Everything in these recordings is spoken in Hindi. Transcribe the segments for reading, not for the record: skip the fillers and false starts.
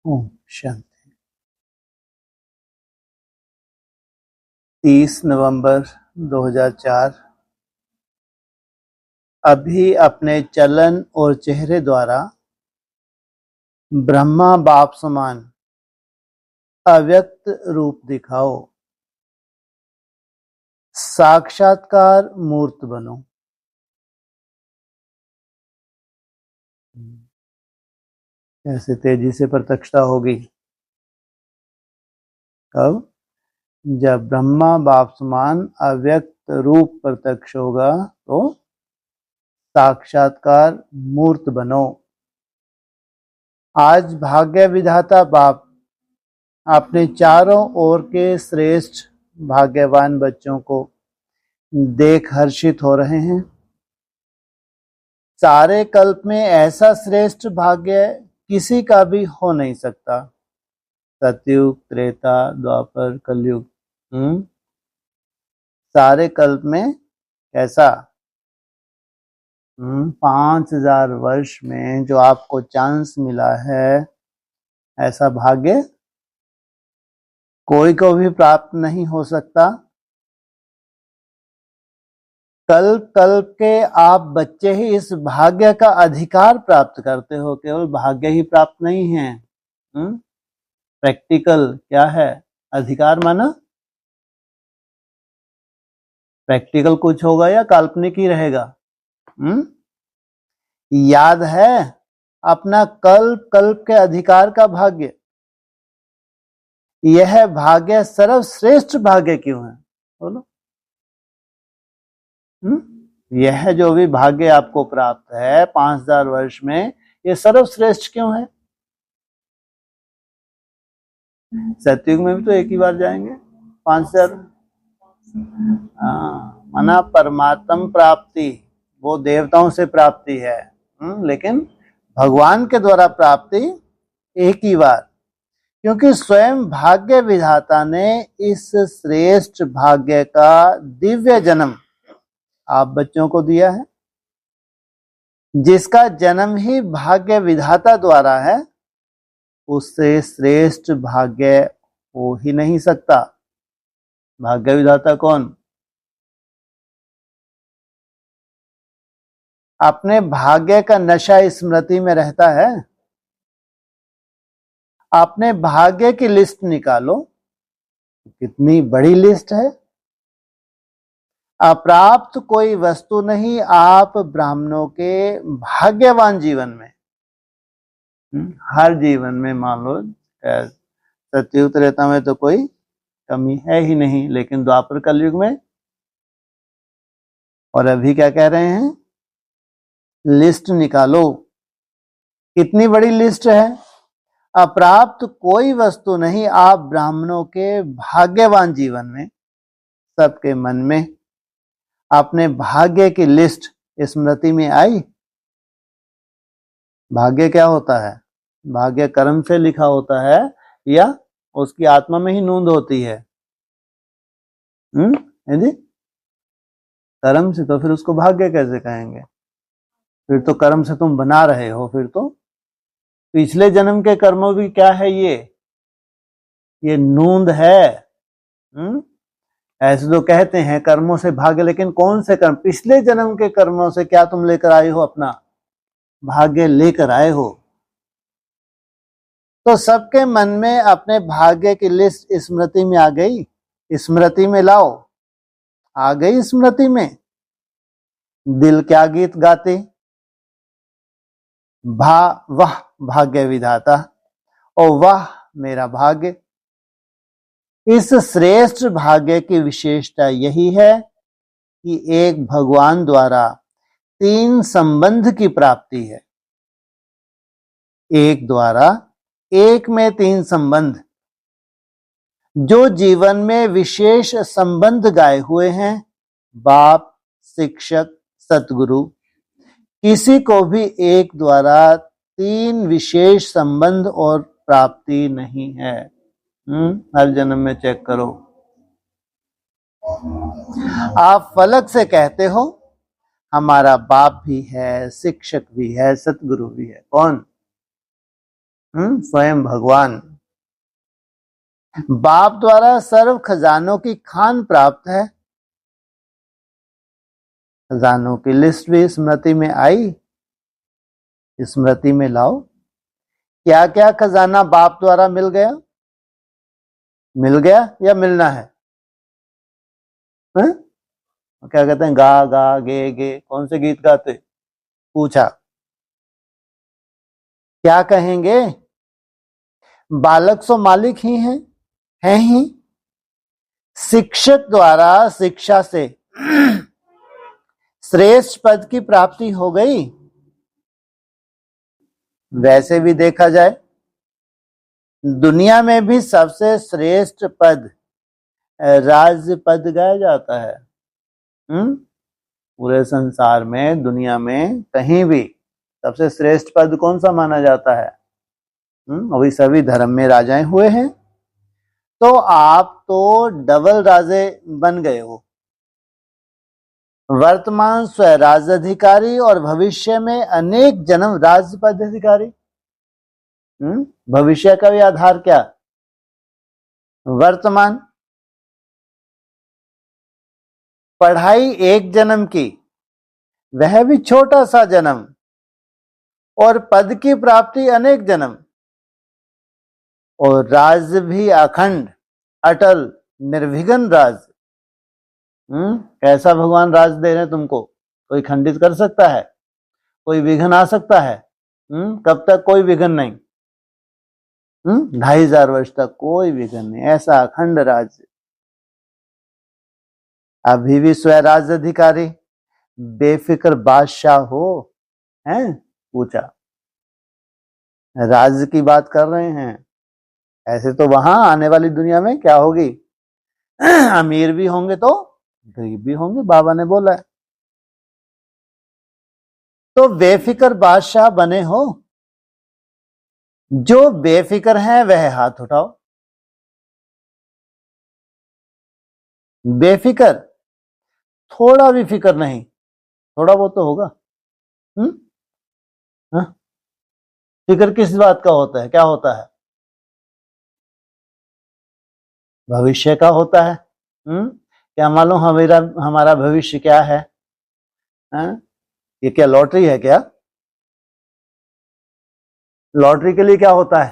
ओम शांति। 30 नवंबर 2004। अभी अपने चलन और चेहरे द्वारा ब्रह्मा बाप समान अव्यक्त रूप दिखाओ, साक्षात्कार मूर्त बनो। कैसे तेजी से प्रत्यक्षता होगी? कब? जब ब्रह्मा बाप समान अव्यक्त रूप प्रत्यक्ष होगा तो साक्षात्कार मूर्त बनो। आज भाग्य विधाता बाप अपने चारों ओर के श्रेष्ठ भाग्यवान बच्चों को देख हर्षित हो रहे हैं। सारे कल्प में ऐसा श्रेष्ठ भाग्य किसी का भी हो नहीं सकता। सतयुग, त्रेता, द्वापर, कलयुग, सारे कल्प में कैसा 5000 वर्ष में जो आपको चांस मिला है, ऐसा भाग्य कोई को भी प्राप्त नहीं हो सकता। कल्प कल्प के आप बच्चे ही इस भाग्य का अधिकार प्राप्त करते हो, केवल भाग्य ही प्राप्त नहीं है। प्रैक्टिकल क्या है? अधिकार माना प्रैक्टिकल कुछ होगा या काल्पनिक ही रहेगा? याद है अपना कल्प कल्प के अधिकार का भाग्य। यह भाग्य सर्वश्रेष्ठ भाग्य क्यों है? बोलो। यह जो भी भाग्य आपको प्राप्त है 5000 वर्ष में, ये सर्वश्रेष्ठ क्यों है? सतयुग में भी तो एक ही बार जाएंगे 5000। माना परमात्म प्राप्ति वो देवताओं से प्राप्ति है, लेकिन भगवान के द्वारा प्राप्ति एक ही बार, क्योंकि स्वयं भाग्य विधाता ने इस श्रेष्ठ भाग्य का दिव्य जन्म आप बच्चों को दिया है। जिसका जन्म ही भाग्य विधाता द्वारा है, उससे श्रेष्ठ भाग्य हो ही नहीं सकता। भाग्य विधाता कौन? अपने भाग्य का नशा स्मृति में रहता है। अपने भाग्य की लिस्ट निकालो, कितनी बड़ी लिस्ट है। अप्राप्त कोई वस्तु नहीं आप ब्राह्मणों के भाग्यवान जीवन में। हर जीवन में मान लो सतयुग त्रेता में तो कोई कमी है ही नहीं, लेकिन द्वापर कलयुग में। और अभी क्या कह रहे हैं? लिस्ट निकालो। कितनी बड़ी लिस्ट है। अप्राप्त कोई वस्तु नहीं आप ब्राह्मणों के भाग्यवान जीवन में। सबके मन में अपने भाग्य की लिस्ट स्मृति में आई। भाग्य क्या होता है? भाग्य कर्म से लिखा होता है या उसकी आत्मा में ही नोंद होती है? जी, कर्म से, तो फिर उसको भाग्य कैसे कहेंगे? फिर तो कर्म से तुम बना रहे हो, फिर तो पिछले जन्म के कर्मों भी क्या है? ये नोंद है। ऐसे तो कहते हैं कर्मों से भाग्य, लेकिन कौन से कर्म? पिछले जन्म के कर्मों से क्या तुम लेकर आए हो? अपना भाग्य लेकर आए हो। तो सबके मन में अपने भाग्य की लिस्ट स्मृति में आ गई। स्मृति में लाओ। आ गई स्मृति में। दिल क्या गीत गाते? वाह भाग्य विधाता, और वाह मेरा भाग्य। इस श्रेष्ठ भाग्य की विशेषता यही है कि एक भगवान द्वारा 3 संबंध की प्राप्ति है। एक द्वारा एक में 3 संबंध। जो जीवन में विशेष संबंध गाए हुए हैं, बाप, शिक्षक, सतगुरु, किसी को भी एक द्वारा 3 विशेष संबंध और प्राप्ति नहीं है। हर जन्म में चेक करो। आप फलक से कहते हो हमारा बाप भी है, शिक्षक भी है, सतगुरु भी है। कौन? स्वयं भगवान। बाप द्वारा सर्व खजानों की खान प्राप्त है। खजानों की लिस्ट भी स्मृति में आई, स्मृति में लाओ। क्या क्या खजाना बाप द्वारा मिल गया, मिल गया या मिलना है? क्या कहते हैं, गा गा गे गे, कौन से गीत गाते? पूछा, क्या कहेंगे? बालक सो मालिक ही हैं ही। शिक्षक द्वारा शिक्षा से श्रेष्ठ पद की प्राप्ति हो गई। वैसे भी देखा जाए, दुनिया में भी सबसे श्रेष्ठ पद राज्य पद गाया जाता है। पूरे संसार में, दुनिया में कहीं भी सबसे श्रेष्ठ पद कौन सा माना जाता है? अभी सभी धर्म में राजाएं हुए हैं, तो आप तो डबल राजे बन गए हो। वर्तमान स्वराज्याधिकारी और भविष्य में अनेक जन्म राज्य पदाधिकारी। भविष्य का भी आधार क्या? वर्तमान। पढ़ाई एक जन्म की, वह भी छोटा सा जन्म, और पद की प्राप्ति अनेक जन्म, और राज भी अखंड अटल निर्विघ्न राज। कैसा भगवान राज दे रहे हैं तुमको? कोई खंडित कर सकता है? कोई विघ्न आ सकता है? कब तक कोई विघ्न नहीं। 2500 वर्ष तक कोई विघ्न नहीं, ऐसा अखंड राज्य। अभी भी स्वराज्य अधिकारी बेफिक्र बादशाह हो हैं? पूछा, राज्य की बात कर रहे हैं। ऐसे तो वहां आने वाली दुनिया में क्या होगी? अमीर भी होंगे तो गरीब भी होंगे, बाबा ने बोला है। तो बेफिक्र बादशाह बने हो। जो बेफिक्र हैं वह हाथ उठाओ। बेफिक्र, थोड़ा भी फिक्र नहीं, थोड़ा बहुत तो होगा। फिक्र किस बात का होता है? क्या होता है? भविष्य का होता है। क्या मालूम हमारा भविष्य क्या है? ये क्या लॉटरी है क्या? लॉटरी के लिए क्या होता है?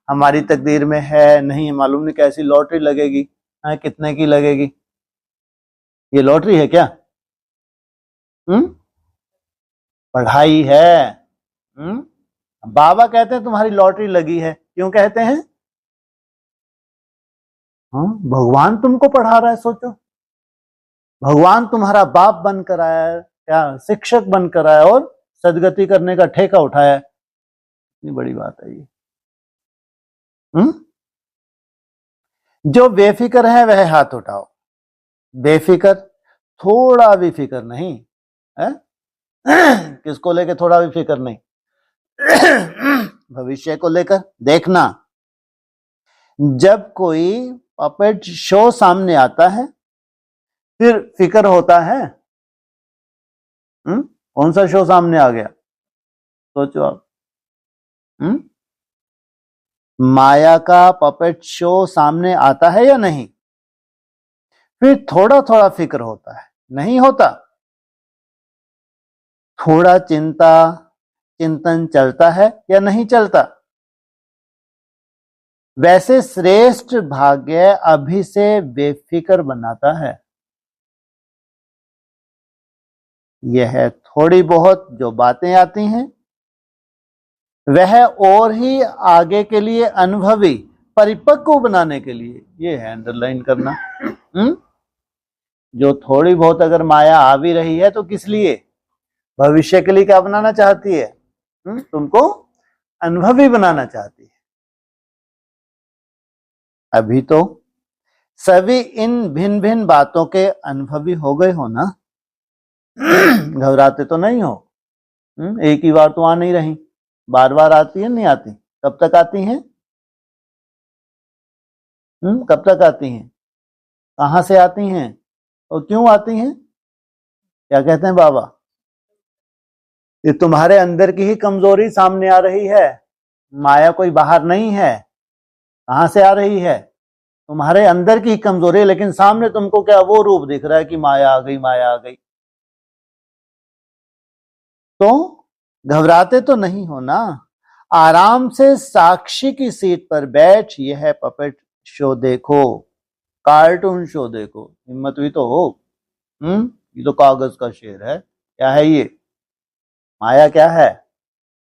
हमारी तकदीर में है नहीं, मालूम नहीं कैसी लॉटरी लगेगी, कितने की लगेगी। ये लॉटरी है क्या? पढ़ाई है। बाबा कहते हैं तुम्हारी लॉटरी लगी है। क्यों कहते हैं? भगवान तुमको पढ़ा रहा है। सोचो, भगवान तुम्हारा बाप बनकर आया है, क्या शिक्षक बनकर आया, और सदगति करने का ठेका उठाया है। इतनी बड़ी बात है ये। जो बेफिक्र है वह हाथ उठाओ। बेफिक्र, थोड़ा भी फिक्र नहीं है? किसको लेकर थोड़ा भी फिक्र नहीं? भविष्य को लेकर। देखना, जब कोई पपेट शो सामने आता है फिर फिक्र होता है। कौन सा शो सामने आ गया? सोचो आप। माया का पपेट शो सामने आता है या नहीं? फिर थोड़ा थोड़ा फिक्र होता है, नहीं होता? थोड़ा चिंतन चलता है या नहीं चलता? वैसे श्रेष्ठ भाग्य अभी से बेफिक्र बनाता है। यह थोड़ी बहुत जो बातें आती हैं वह और ही आगे के लिए अनुभवी परिपक्व बनाने के लिए, ये है अंडरलाइन करना। जो थोड़ी बहुत अगर माया आ भी रही है तो किस लिए? भविष्य के लिए क्या बनाना चाहती है? तुमको अनुभवी बनाना चाहती है। अभी तो सभी इन भिन्न भिन्न बातों के अनुभवी हो गए हो ना? घबराते तो नहीं हो? एक ही बार तो आ नहीं रही, बार बार आती है, नहीं आती? कब तक आती हैं? कब तक आती हैं? कहां से आती हैं और क्यों आती हैं? क्या कहते हैं बाबा? ये तुम्हारे अंदर की ही कमजोरी सामने आ रही है। माया कोई बाहर नहीं है। कहां से आ रही है? तुम्हारे अंदर की कमजोरी है, लेकिन सामने तुमको क्या वो रूप दिख रहा है कि माया आ गई, माया आ गई। तो घबराते तो नहीं हो ना। आराम से साक्षी की सीट पर बैठ यह पपेट शो देखो, कार्टून शो देखो। हिम्मत भी तो हो। ये तो कागज का शेर है। क्या है ये? माया क्या है?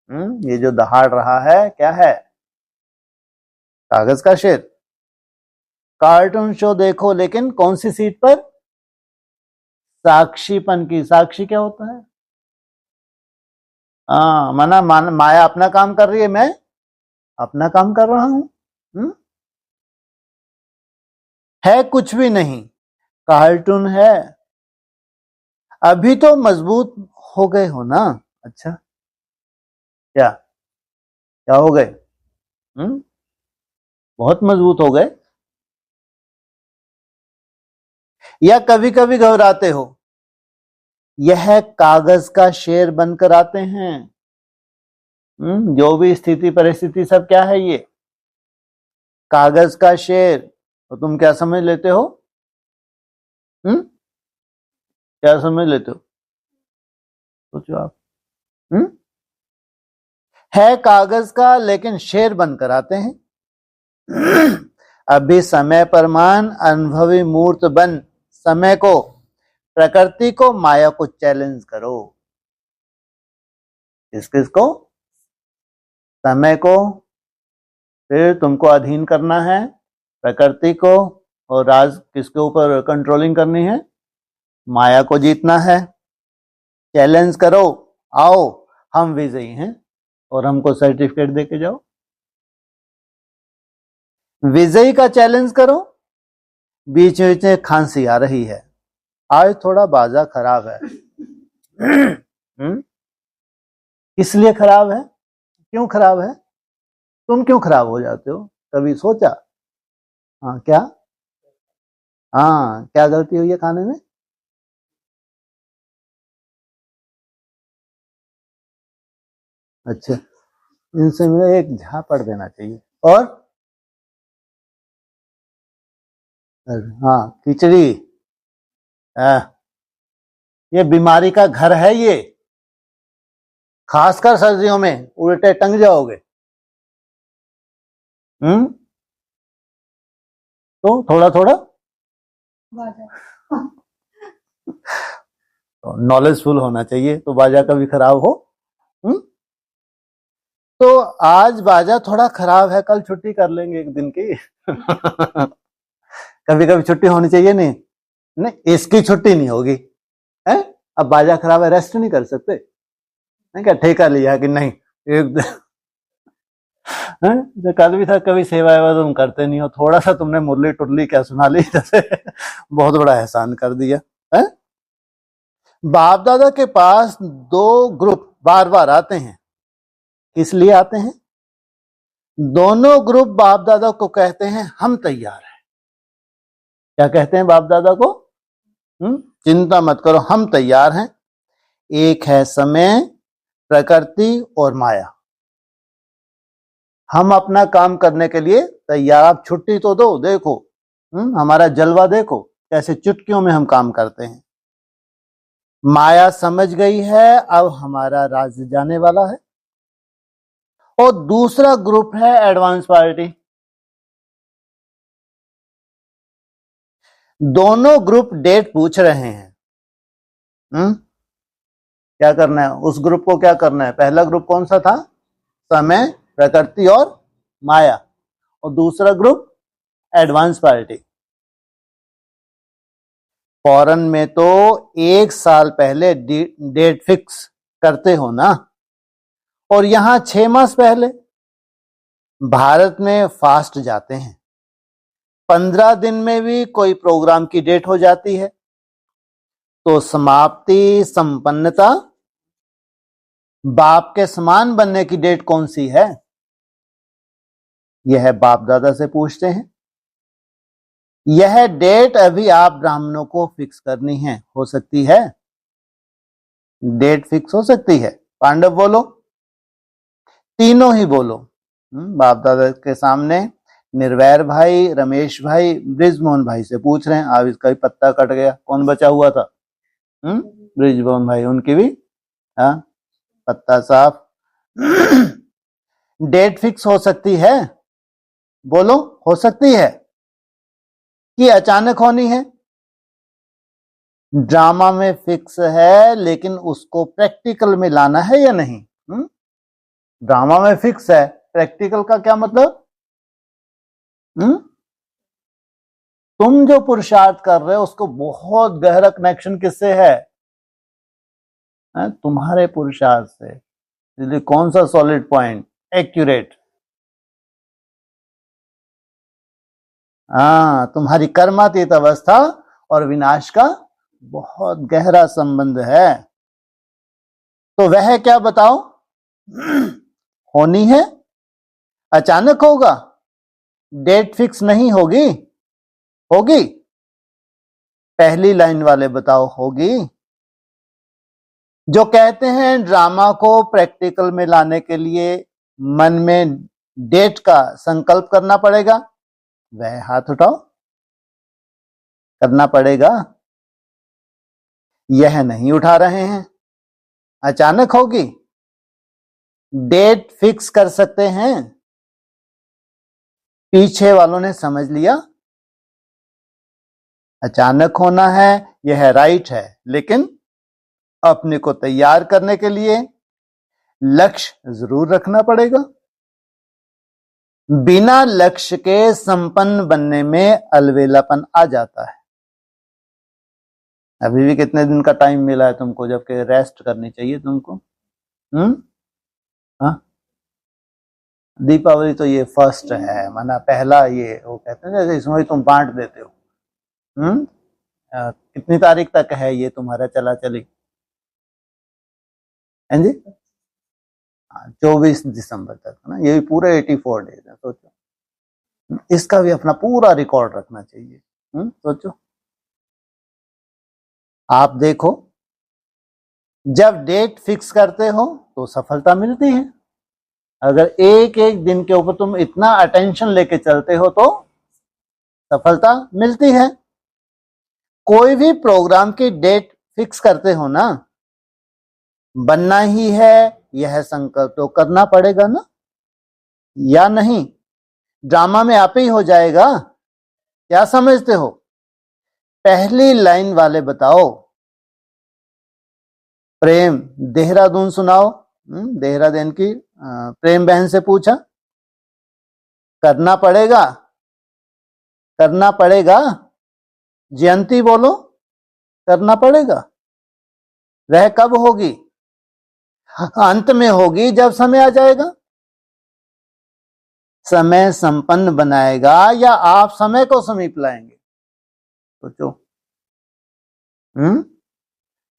ये जो दहाड़ रहा है क्या है? कागज का शेर। कार्टून शो देखो, लेकिन कौन सी सीट पर? साक्षीपन की। साक्षी क्या होता है? माया अपना काम कर रही है, मैं अपना काम कर रहा हूं। है कुछ भी नहीं, कार्टून है। अभी तो मजबूत हो गए हो ना। अच्छा, क्या क्या हो गए? बहुत मजबूत हो गए। या कभी कभी घबराते हो? यह कागज का शेर बनकर आते हैं। जो भी स्थिति परिस्थिति सब क्या है? ये कागज का शेर। तो तुम क्या समझ लेते हो? क्या समझ लेते हो? सोचो आप। है कागज का, लेकिन शेर बनकर आते हैं। अभी समय परमान अनुभवी मूर्त बन समय को, प्रकृति को, माया को चैलेंज करो। किसको? समय को। फिर तुमको अधीन करना है प्रकृति को, और राज किसके ऊपर कंट्रोलिंग करनी है? माया को जीतना है। चैलेंज करो, आओ हम विजयी हैं, और हमको सर्टिफिकेट देके जाओ। विजयी का चैलेंज करो। बीच में खांसी आ रही है, आज थोड़ा बाजा खराब है। इसलिए खराब है। क्यों खराब है? तुम क्यों खराब हो जाते हो? कभी सोचा? क्या? क्या गलती हुई है खाने में? अच्छा, इनसे मुझे एक झापड़ देना चाहिए। और खिचड़ी। ये बीमारी का घर है ये। खासकर सर्दियों में उल्टे टंग जाओगे। तो थोड़ा थोड़ा नॉलेजफुल होना चाहिए, तो बाजा कभी खराब हो। तो आज बाजा थोड़ा खराब है, कल छुट्टी कर लेंगे एक दिन की। कभी कभी छुट्टी होनी चाहिए। नहीं नहीं, इसकी छुट्टी नहीं होगी है? अब बाजा खराब है, रेस्ट नहीं कर सकते? नहीं क्या ठेका लिया कि नहीं एक जो कल भी था, कभी सेवा वेवा तुम करते नहीं हो, थोड़ा सा तुमने मुरली टुरली क्या सुना ली, जैसे बहुत बड़ा एहसान कर दिया है। बाप दादा के पास दो ग्रुप बार बार आते हैं। किस लिए आते हैं? दोनों ग्रुप बाप दादा को कहते हैं हम तैयार हैं। क्या कहते हैं बाप दादा को? चिंता मत करो, हम तैयार हैं। एक है समय, प्रकृति और माया। हम अपना काम करने के लिए तैयार। आप छुट्टी तो दो, देखो हमारा जलवा देखो, कैसे चुटकियों में हम काम करते हैं। माया समझ गई है, अब हमारा राज्य जाने वाला है। और दूसरा ग्रुप है एडवांस पार्टी। दोनों ग्रुप डेट पूछ रहे हैं। क्या करना है उस ग्रुप को? क्या करना है? पहला ग्रुप कौन सा था? समय, प्रकृति और माया। और दूसरा ग्रुप एडवांस पार्टी। फॉरेन में तो 1 साल पहले डेट फिक्स करते हो ना, और यहां 6 मास पहले। भारत में फास्ट जाते हैं, 15 दिन में भी कोई प्रोग्राम की डेट हो जाती है। तो समाप्ति, संपन्नता, बाप के समान बनने की डेट कौन सी है? यह बाप दादा से पूछते हैं। यह डेट अभी आप ब्राह्मणों को फिक्स करनी है। हो सकती है डेट फिक्स हो सकती है। पांडव बोलो, तीनों ही बोलो। बाप दादा के सामने निर्वैर भाई, रमेश भाई, बृजमोहन भाई से पूछ रहे हैं, अब इसका भी पत्ता कट गया, कौन बचा हुआ था? बृजमोहन भाई, उनकी भी हाँ पत्ता साफ। डेट फिक्स हो सकती है, बोलो, हो सकती है कि अचानक होनी है? ड्रामा में फिक्स है, लेकिन उसको प्रैक्टिकल में लाना है या नहीं? ड्रामा में फिक्स है, प्रैक्टिकल का क्या मतलब? तुम जो पुरुषार्थ कर रहे हो उसको बहुत गहरा कनेक्शन किससे है? तुम्हारे पुरुषार्थ से। इसलिए कौन सा सॉलिड पॉइंट? एक्यूरेट। तुम्हारी कर्मातीत अवस्था और विनाश का बहुत गहरा संबंध है। तो वह क्या बताओ? होनी है, अचानक होगा, डेट फिक्स नहीं होगी? होगी? पहली लाइन वाले बताओ, होगी? जो कहते हैं ड्रामा को प्रैक्टिकल में लाने के लिए मन में डेट का संकल्प करना पड़ेगा, वह हाथ उठाओ। करना पड़ेगा? यह नहीं उठा रहे हैं। अचानक होगी? डेट फिक्स कर सकते हैं? पीछे वालों ने समझ लिया, अचानक होना है, यह राइट है, लेकिन अपने को तैयार करने के लिए लक्ष्य जरूर रखना पड़ेगा। बिना लक्ष्य के संपन्न बनने में अलवेलापन आ जाता है। अभी भी कितने दिन का टाइम मिला है तुमको, जबकि रेस्ट करनी चाहिए तुमको। हाँ, दीपावली तो ये फर्स्ट है, माना पहला, ये वो कहते हैं जैसे इसमें तुम बांट देते हो। कितनी तारीख तक है ये तुम्हारा चला चली? हैं जी? 24 दिसंबर तक ना, ये भी पूरे 84 डेज है। सोचो, इसका भी अपना पूरा रिकॉर्ड रखना चाहिए। सोचो, आप देखो, जब डेट फिक्स करते हो तो सफलता मिलती है। अगर एक एक दिन के ऊपर तुम इतना अटेंशन लेके चलते हो तो सफलता मिलती है। कोई भी प्रोग्राम की डेट फिक्स करते हो ना, बनना ही है, यह संकल्प तो करना पड़ेगा ना, या नहीं? ड्रामा में आप ही हो जाएगा, क्या समझते हो? पहली लाइन वाले बताओ। प्रेम देहरादून सुनाओ। देहरादून की प्रेम बहन से पूछा, करना पड़ेगा? करना पड़ेगा? जयंती बोलो, करना पड़ेगा। वह कब होगी? अंत में होगी, जब समय आ जाएगा। समय संपन्न बनाएगा या आप समय को समीप लाएंगे? सोचो।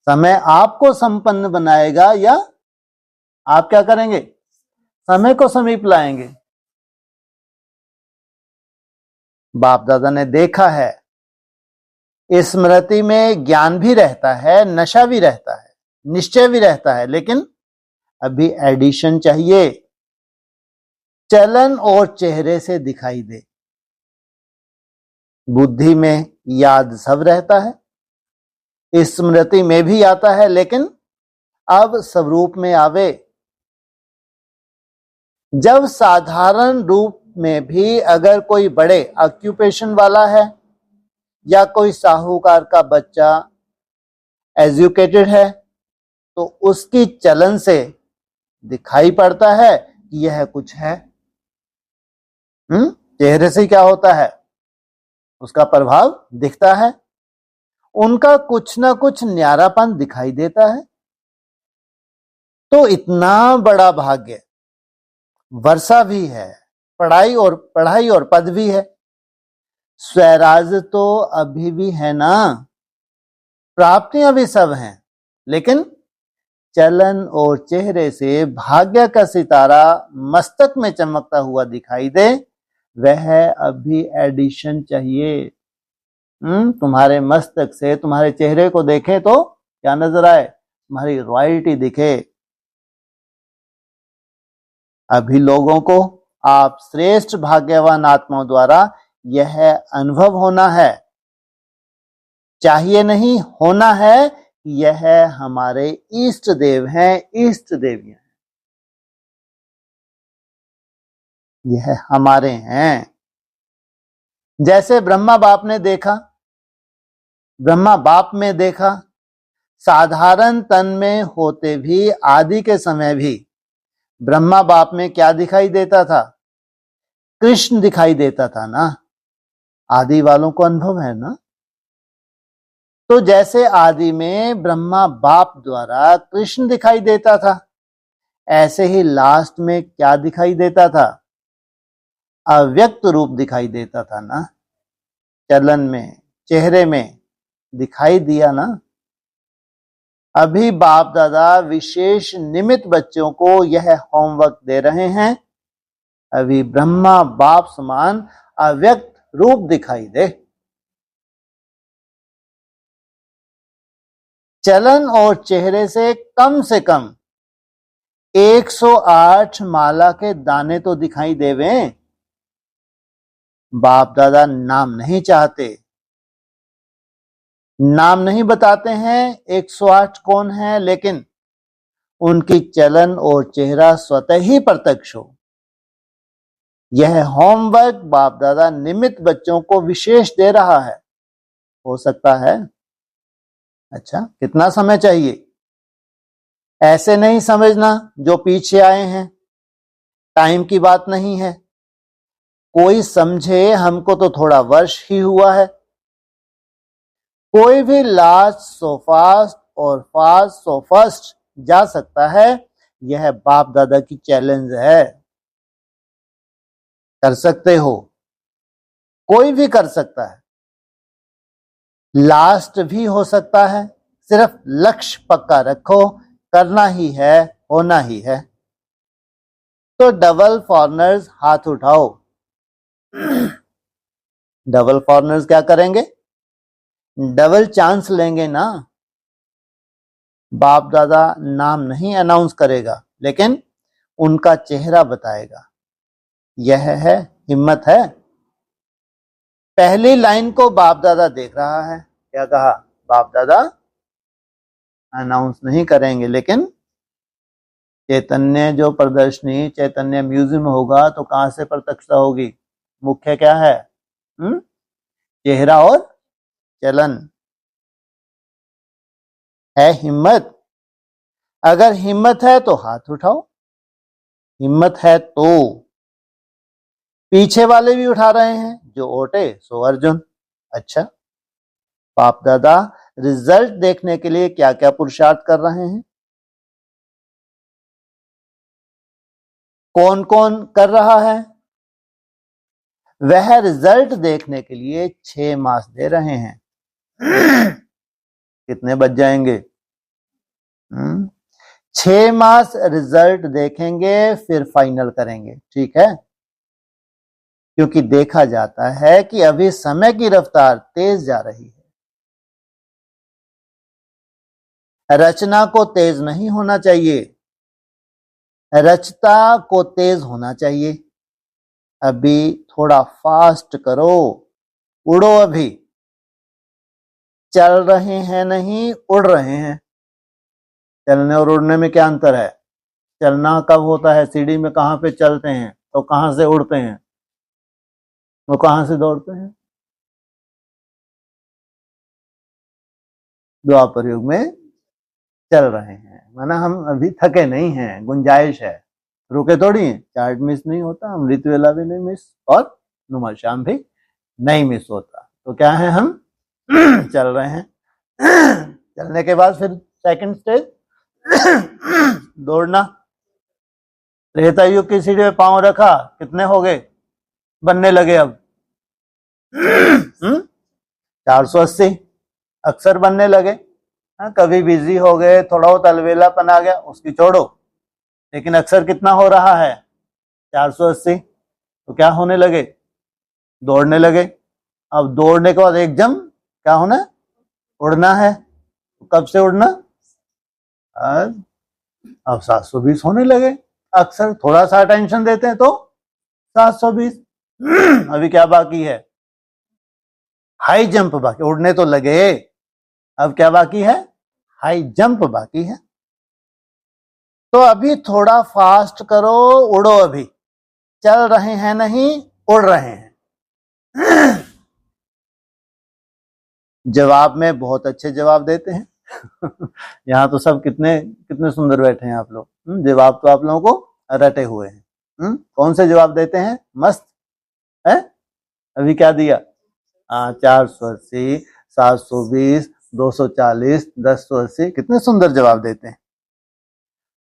समय आपको संपन्न बनाएगा या आप क्या करेंगे? समय को समीप लाएंगे। बाप दादा ने देखा है, स्मृति में ज्ञान भी रहता है, नशा भी रहता है, निश्चय भी रहता है, लेकिन अभी एडिशन चाहिए। चलन और चेहरे से दिखाई दे। बुद्धि में याद सब रहता है, स्मृति में भी आता है, लेकिन अब स्वरूप में आवे। जब साधारण रूप में भी अगर कोई बड़े ऑक्यूपेशन वाला है या कोई साहूकार का बच्चा एजुकेटेड है, तो उसकी चलन से दिखाई पड़ता है कि यह कुछ है। चेहरे से क्या होता है? उसका प्रभाव दिखता है, उनका कुछ ना कुछ न्यारापन दिखाई देता है। तो इतना बड़ा भाग्य, वर्षा भी है, पढ़ाई और पद भी है, स्वैराज तो अभी भी है ना, प्राप्तियां भी सब हैं, लेकिन चलन और चेहरे से भाग्य का सितारा मस्तक में चमकता हुआ दिखाई दे, वह अभी एडिशन चाहिए। तुम्हारे मस्तक से तुम्हारे चेहरे को देखे तो क्या नजर आए? तुम्हारी रॉयल्टी दिखे। अभी लोगों को आप श्रेष्ठ भाग्यवान आत्माओं द्वारा यह अनुभव होना है, चाहिए नहीं, होना है। यह हमारे इष्ट देव हैं, इष्ट देवियां हैं, यह हमारे हैं। जैसे ब्रह्मा बाप ने देखा, ब्रह्मा बाप में देखा, साधारण तन में होते भी आदि के समय भी ब्रह्मा बाप में क्या दिखाई देता था? कृष्ण दिखाई देता था ना। आदि वालों को अनुभव है ना। तो जैसे आदि में ब्रह्मा बाप द्वारा कृष्ण दिखाई देता था, ऐसे ही लास्ट में क्या दिखाई देता था? अव्यक्त रूप दिखाई देता था ना। चलन में, चेहरे में दिखाई दिया ना। अभी बाप दादा विशेष निमित्त बच्चों को यह होमवर्क दे रहे हैं। अभी ब्रह्मा बाप समान अव्यक्त रूप दिखाई दे। चलन और चेहरे से कम 108 माला के दाने तो दिखाई देवे। बाप दादा नाम नहीं चाहते, नाम नहीं बताते हैं 108 कौन है, लेकिन उनकी चलन और चेहरा स्वतः ही प्रत्यक्ष हो। यह होमवर्क बाप दादा निमित्त बच्चों को विशेष दे रहा है। हो सकता है। अच्छा, कितना समय चाहिए? ऐसे नहीं समझना जो पीछे आए हैं, टाइम की बात नहीं है। कोई समझे हमको तो थोड़ा वर्ष ही हुआ है। कोई भी लास्ट सो फास्ट और फास्ट सो फर्स्ट जा सकता है। यह बाप दादा की चैलेंज है। कर सकते हो, कोई भी कर सकता है, लास्ट भी हो सकता है। सिर्फ लक्ष्य पक्का रखो, करना ही है, होना ही है। तो डबल फॉरनर्स हाथ उठाओ। डबल फॉरनर्स क्या करेंगे? डबल चांस लेंगे ना। बाप दादा नाम नहीं अनाउंस करेगा, लेकिन उनका चेहरा बताएगा। यह है हिम्मत है। पहली लाइन को बाप दादा देख रहा है। क्या कहा? बाप दादा अनाउंस नहीं करेंगे, लेकिन चैतन्य जो प्रदर्शनी चैतन्य म्यूजियम होगा तो कहां से प्रत्यक्षता होगी? मुख्य क्या है? चेहरा और चलन है। हिम्मत, अगर हिम्मत है तो हाथ उठाओ। हिम्मत है तो पीछे वाले भी उठा रहे हैं, जो ओटे सो अर्जुन। अच्छा, बाप दादा रिजल्ट देखने के लिए क्या क्या पुरुषार्थ कर रहे हैं? कौन कौन कर रहा है? वह रिजल्ट देखने के लिए 6 मास दे रहे हैं। कितने बच जाएंगे? 6 मास रिजल्ट देखेंगे, फिर फाइनल करेंगे। ठीक है, क्योंकि देखा जाता है कि अभी समय की रफ्तार तेज जा रही है। रचना को तेज नहीं होना चाहिए, रचता को तेज होना चाहिए। अभी थोड़ा फास्ट करो, उड़ो। अभी चल रहे हैं नहीं, उड़ रहे हैं। चलने और उड़ने में क्या अंतर है? चलना कब होता है? सीढ़ी में कहां पे चलते हैं तो कहां से उड़ते हैं, वो कहां से दौड़ते हैं? द्वापर युग में चल रहे हैं, माना हम अभी थके नहीं हैं, गुंजाइश है। रुके थोड़ी हैं। चार्ट मिस नहीं होता, अमृत वेला भी नहीं मिस, और नुमा शाम भी नहीं मिस होता। तो क्या है? हम चल रहे हैं। चलने के बाद फिर सेकंड स्टेज दौड़ना। त्रेता युग की सीढ़ी पे पांव रखा, कितने हो गए? बनने लगे अब 480 अक्सर बनने लगे। कभी बिजी हो गए, थोड़ा बहुत अलवेलापन आ गया, उसकी छोड़ो, लेकिन अक्सर कितना हो रहा है? 480। तो क्या होने लगे? दौड़ने लगे। अब दौड़ने के बाद एक जम क्या होना? उड़ना है। कब से उड़ना? अब 720 होने लगे। अक्सर थोड़ा सा अटेंशन देते हैं तो 720। अभी क्या बाकी है? हाई जंप बाकी, उड़ने तो लगे, अब क्या बाकी है? हाई जंप बाकी है। तो अभी थोड़ा फास्ट करो, उड़ो, अभी चल रहे हैं नहीं, उड़ रहे हैं। जवाब में बहुत अच्छे जवाब देते हैं। यहाँ तो सब कितने कितने सुंदर बैठे हैं आप लोग। जवाब तो आप लोगों को रटे हुए हैं। कौन से जवाब देते हैं? मस्त है। अभी क्या दिया? 480, 720, 240, 1080, कितने सुंदर जवाब देते हैं।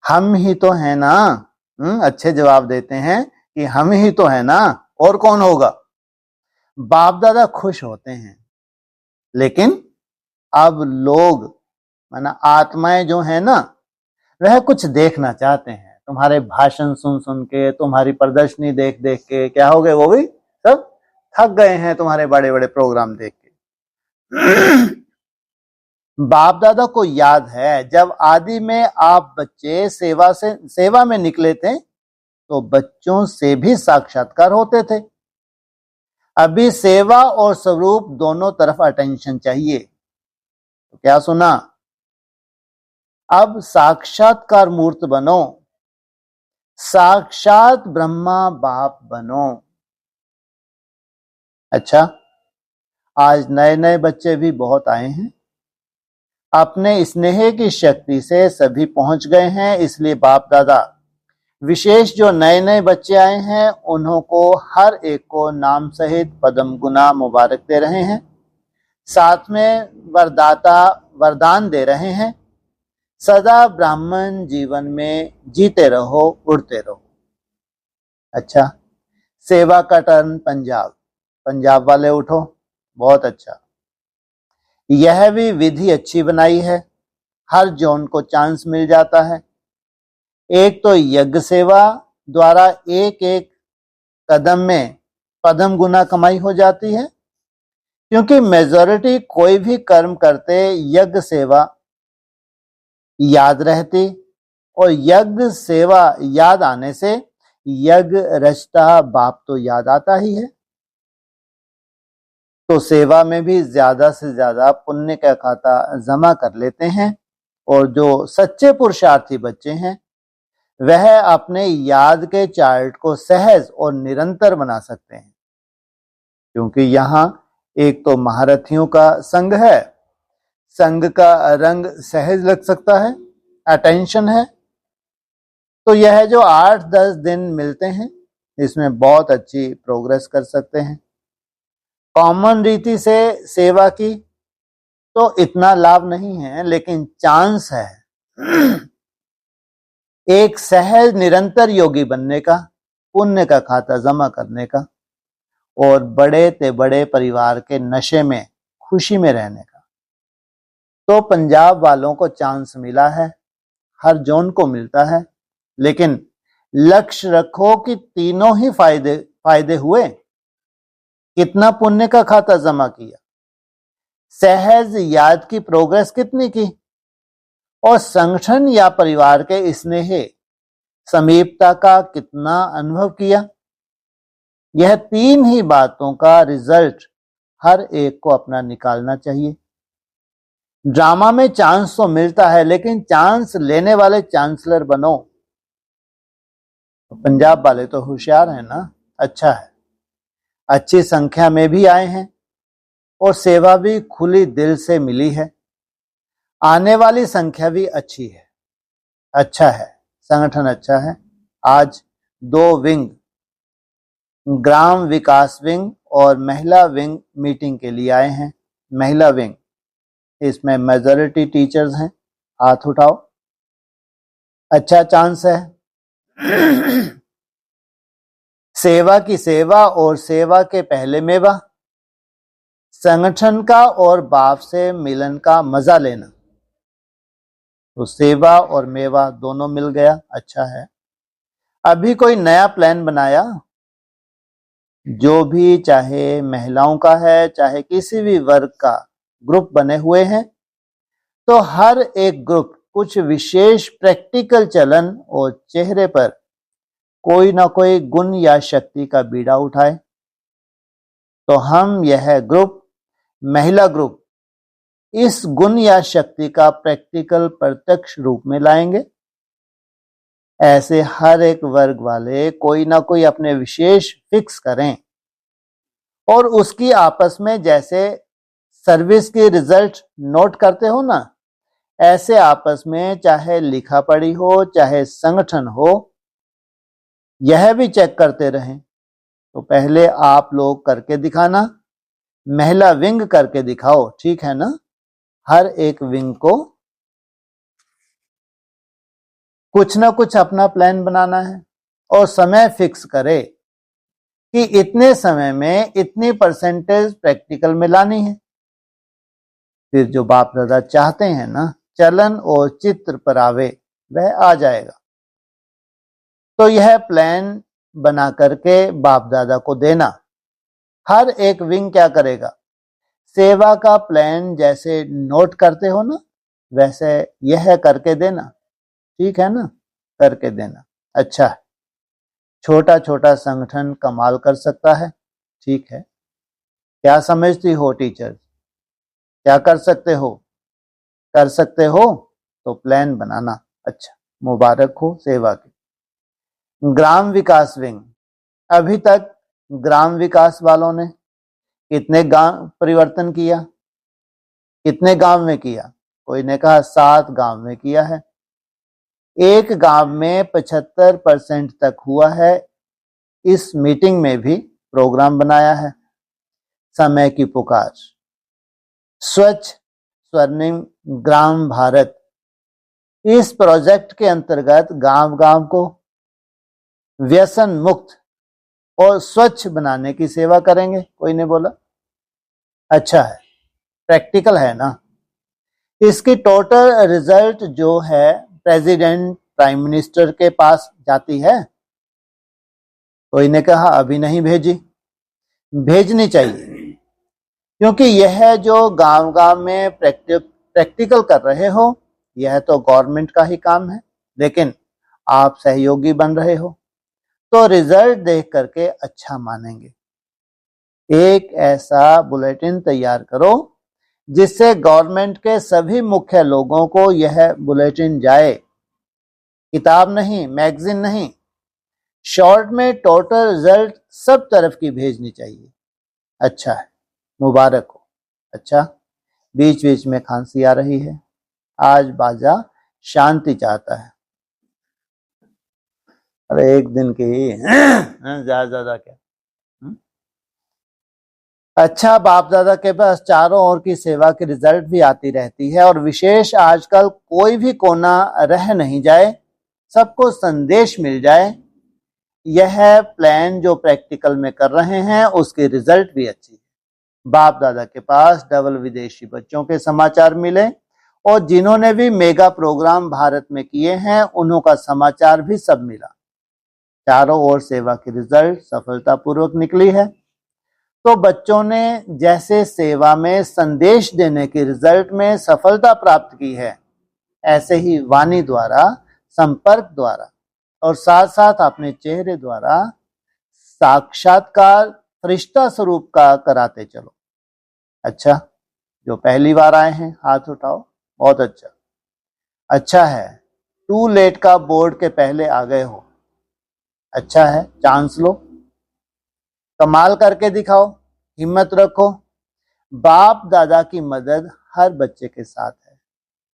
हम ही तो है ना। अच्छे जवाब देते हैं कि हम ही तो है ना, और कौन होगा? बाप दादा खुश होते हैं, लेकिन अब लोग माना आत्माएं जो है ना, वह कुछ देखना चाहते हैं। तुम्हारे भाषण सुन सुन के, तुम्हारी प्रदर्शनी देख देख के क्या हो गए? वो भी सब थक गए हैं तुम्हारे बड़े बड़े प्रोग्राम देख के। बाप दादा को याद है, जब आदि में आप बच्चे सेवा में निकले थे तो बच्चों से भी साक्षात्कार होते थे। अभी सेवा और स्वरूप दोनों तरफ अटेंशन चाहिए। तो क्या सुना? अब साक्षात्कार मूर्त बनो, साक्षात ब्रह्मा बाप बनो। अच्छा, आज नए नए बच्चे भी बहुत आए हैं। अपने स्नेह की शक्ति से सभी पहुंच गए हैं, इसलिए बाप दादा विशेष जो नए नए बच्चे आए हैं उन्हों को हर एक को नाम सहित पदम गुना मुबारक दे रहे हैं। साथ में वरदान दे रहे हैं, सदा ब्राह्मण जीवन में जीते रहो, उड़ते रहो। अच्छा, सेवा का टर्न पंजाब वाले उठो, बहुत अच्छा। यह भी विधि अच्छी बनाई है, हर जोन को चांस मिल जाता है। एक तो यज्ञ सेवा द्वारा एक एक कदम में पदम गुना कमाई हो जाती है, क्योंकि मेजॉरिटी कोई भी कर्म करते यज्ञ सेवा याद रहती, और यज्ञ सेवा याद आने से यज्ञ रचता बाप तो याद आता ही है। तो सेवा में भी ज्यादा से ज्यादा पुण्य का खाता जमा कर लेते हैं, और जो सच्चे पुरुषार्थी बच्चे हैं वह अपने याद के चार्ट को सहज और निरंतर बना सकते हैं, क्योंकि यहाँ एक तो महारथियों का संग है, संग का रंग सहज लग सकता है, अटेंशन है। तो यह जो 8-10 दिन मिलते हैं इसमें बहुत अच्छी प्रोग्रेस कर सकते हैं। कॉमन रीति से सेवा की तो इतना लाभ नहीं है, लेकिन चांस है एक सहज निरंतर योगी बनने का, पुण्य का खाता जमा करने का, और बड़े ते बड़े परिवार के नशे में खुशी में रहने का। तो पंजाब वालों को चांस मिला है, हर जोन को मिलता है, लेकिन लक्ष्य रखो कि तीनों ही फायदे हुए। कितना पुण्य का खाता जमा किया, सहज याद की प्रोग्रेस कितनी की, और संगठन या परिवार के स्नेह समीपता का कितना अनुभव किया। यह तीन ही बातों का रिजल्ट हर एक को अपना निकालना चाहिए। ड्रामा में चांस तो मिलता है, लेकिन चांस लेने वाले चांसलर बनो। पंजाब वाले तो होशियार हैं ना, अच्छा है, अच्छी संख्या में भी आए हैं और सेवा भी खुली दिल से मिली है। आने वाली संख्या भी अच्छी है, अच्छा है, संगठन अच्छा है। आज 2 विंग, ग्राम विकास विंग और महिला विंग मीटिंग के लिए आए हैं। महिला विंग, इसमें मेजॉरिटी टीचर्स हैं, हाथ उठाओ, अच्छा चांस है। सेवा की सेवा और सेवा के पहले मेवा, संगठन का और बाप से मिलन का मजा लेना। तो सेवा और मेवा दोनों मिल गया, अच्छा है। अभी कोई नया प्लान बनाया, जो भी चाहे महिलाओं का है चाहे किसी भी वर्ग का ग्रुप बने हुए हैं, तो हर एक ग्रुप कुछ विशेष प्रैक्टिकल चलन और चेहरे पर कोई ना कोई गुण या शक्ति का बीड़ा उठाए, तो हम यह ग्रुप, महिला ग्रुप, इस गुण या शक्ति का प्रैक्टिकल प्रत्यक्ष रूप में लाएंगे। ऐसे हर एक वर्ग वाले कोई ना कोई अपने विशेष फिक्स करें और उसकी आपस में जैसे सर्विस की रिजल्ट नोट करते हो ना, ऐसे आपस में चाहे लिखा पढ़ी हो चाहे संगठन हो, यह भी चेक करते रहें। तो पहले आप लोग करके दिखाना, महिला विंग करके दिखाओ, ठीक है ना। हर एक विंग को कुछ ना कुछ अपना प्लान बनाना है और समय फिक्स करे कि इतने समय में इतनी परसेंटेज प्रैक्टिकल में लानी है। फिर जो बाप दादा चाहते हैं ना, चलन और चित्र पर आवे, वह आ जाएगा। तो यह प्लान बना करके बाप दादा को देना। हर एक विंग क्या करेगा, सेवा का प्लान जैसे नोट करते हो ना, वैसे यह करके देना, ठीक है ना, करके देना। अच्छा, छोटा छोटा संगठन कमाल कर सकता है, ठीक है। क्या समझती हो टीचर, क्या कर सकते हो? कर सकते हो तो प्लान बनाना। अच्छा, मुबारक हो सेवा की। ग्राम विकास विंग, अभी तक ग्राम विकास वालों ने कितने गांव परिवर्तन किया, कितने गांव में किया? कोई ने कहा 7 गांव में किया है। एक गांव में 75% तक हुआ है। इस मीटिंग में भी प्रोग्राम बनाया है। समय की पुकार, स्वच्छ स्वर्णिम ग्राम भारत, इस प्रोजेक्ट के अंतर्गत गांव गांव को व्यसन मुक्त और स्वच्छ बनाने की सेवा करेंगे। कोई ने बोला अच्छा है, प्रैक्टिकल है ना। इसकी टोटल रिजल्ट जो है प्रेसिडेंट प्राइम मिनिस्टर के पास जाती है। कोई ने कहा अभी नहीं भेजी, भेजनी चाहिए, क्योंकि यह जो गांव गांव में प्रैक्टिकल कर रहे हो, यह तो गवर्नमेंट का ही काम है, लेकिन आप सहयोगी बन रहे हो तो रिजल्ट देख करके अच्छा मानेंगे। एक ऐसा बुलेटिन तैयार करो जिससे गवर्नमेंट के सभी मुख्य लोगों को यह बुलेटिन जाए। किताब नहीं, मैगजीन नहीं, शॉर्ट में टोटल रिजल्ट सब तरफ की भेजनी चाहिए। अच्छा है, मुबारक हो। अच्छा, बीच बीच में खांसी आ रही है, आज बाजा शांति चाहता है। अरे एक दिन की ज्यादा क्या। अच्छा, बाप दादा के पास चारों ओर की सेवा की रिजल्ट भी आती रहती है, और विशेष आजकल कोई भी कोना रह नहीं जाए, सबको संदेश मिल जाए। यह प्लान जो प्रैक्टिकल में कर रहे हैं उसकी रिजल्ट भी अच्छी है। बाप दादा के पास डबल विदेशी बच्चों के समाचार मिले, और जिन्होंने भी मेगा प्रोग्राम भारत में किए हैं उन्हों का समाचार भी सब मिला। चारों ओर सेवा की रिजल्ट सफलतापूर्वक निकली है। तो बच्चों ने जैसे सेवा में संदेश देने की रिजल्ट में सफलता प्राप्त की है, ऐसे ही वाणी द्वारा, संपर्क द्वारा और साथ साथ अपने चेहरे द्वारा साक्षात्कार फरिश्ता स्वरूप का कराते चलो। अच्छा, जो पहली बार आए हैं हाथ उठाओ, बहुत अच्छा। अच्छा है, टू लेट का बोर्ड के पहले आ गए हो, अच्छा है, चांस लो, कमाल करके दिखाओ, हिम्मत रखो। बाप दादा की मदद हर बच्चे के साथ है।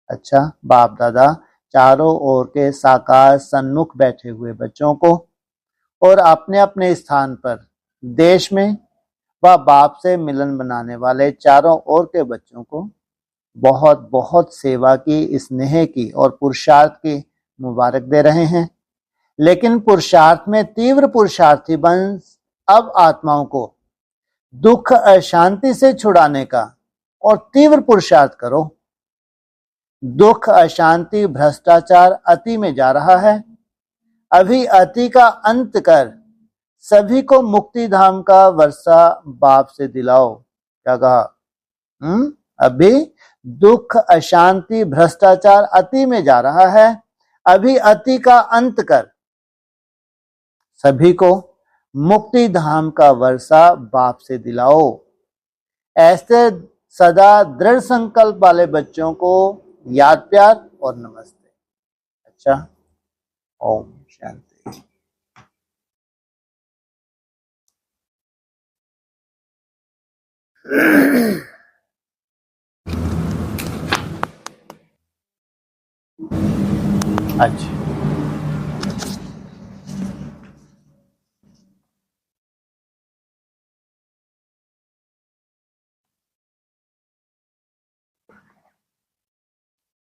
अच्छा, बाप दादा चारों ओर के साकार सन्मुख बैठे हुए बच्चों को और अपने अपने स्थान पर देश में व बाप से मिलन बनाने वाले चारों ओर के बच्चों को बहुत बहुत सेवा की, स्नेह की और पुरुषार्थ की मुबारक दे रहे हैं। लेकिन पुरुषार्थ में तीव्र पुरुषार्थी बन अब आत्माओं को दुख अशांति से छुड़ाने का और तीव्र पुरुषार्थ करो। दुख अशांति भ्रष्टाचार अति में जा रहा है, अभी अति का अंत कर सभी को मुक्ति धाम का वर्षा बाप से दिलाओ। क्या कहा? अभी दुख अशांति भ्रष्टाचार अति में जा रहा है, अभी अति का अंत कर सभी को मुक्ति धाम का वर्षा बाप से दिलाओ। ऐसे सदा दृढ़ संकल्प वाले बच्चों को याद प्यार और नमस्ते। अच्छा, ओम शांति। अच्छा,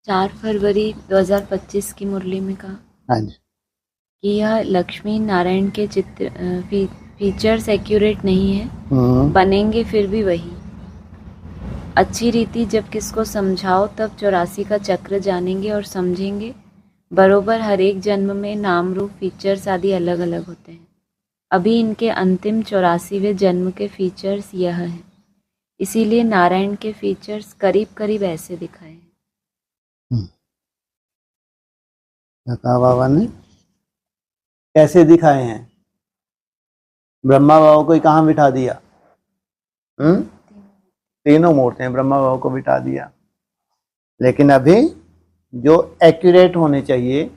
4 फरवरी 2025 की मुरली में कहा हाँ जी, कि यह लक्ष्मी नारायण के चित्र फीचर्स एक्यूरेट नहीं है, बनेंगे फिर भी वही। अच्छी रीति जब किसको समझाओ तब 84 का चक्र जानेंगे और समझेंगे। बरोबर हर एक जन्म में नाम रूप फीचर्स आदि अलग अलग होते हैं। अभी इनके अंतिम 84वें जन्म के फीचर्स यह हैं। इसीलिए नारायण के फीचर्स करीब करीब ऐसे दिखाए हैं। कहा बाबा ने कैसे दिखाए हैं? ब्रह्मा बाबा को कहाँ बिठा दिया? तीनों मूर्तियां ब्रह्मा बाबा को बिठा दिया। लेकिन अभी जो एक्यूरेट होने चाहिए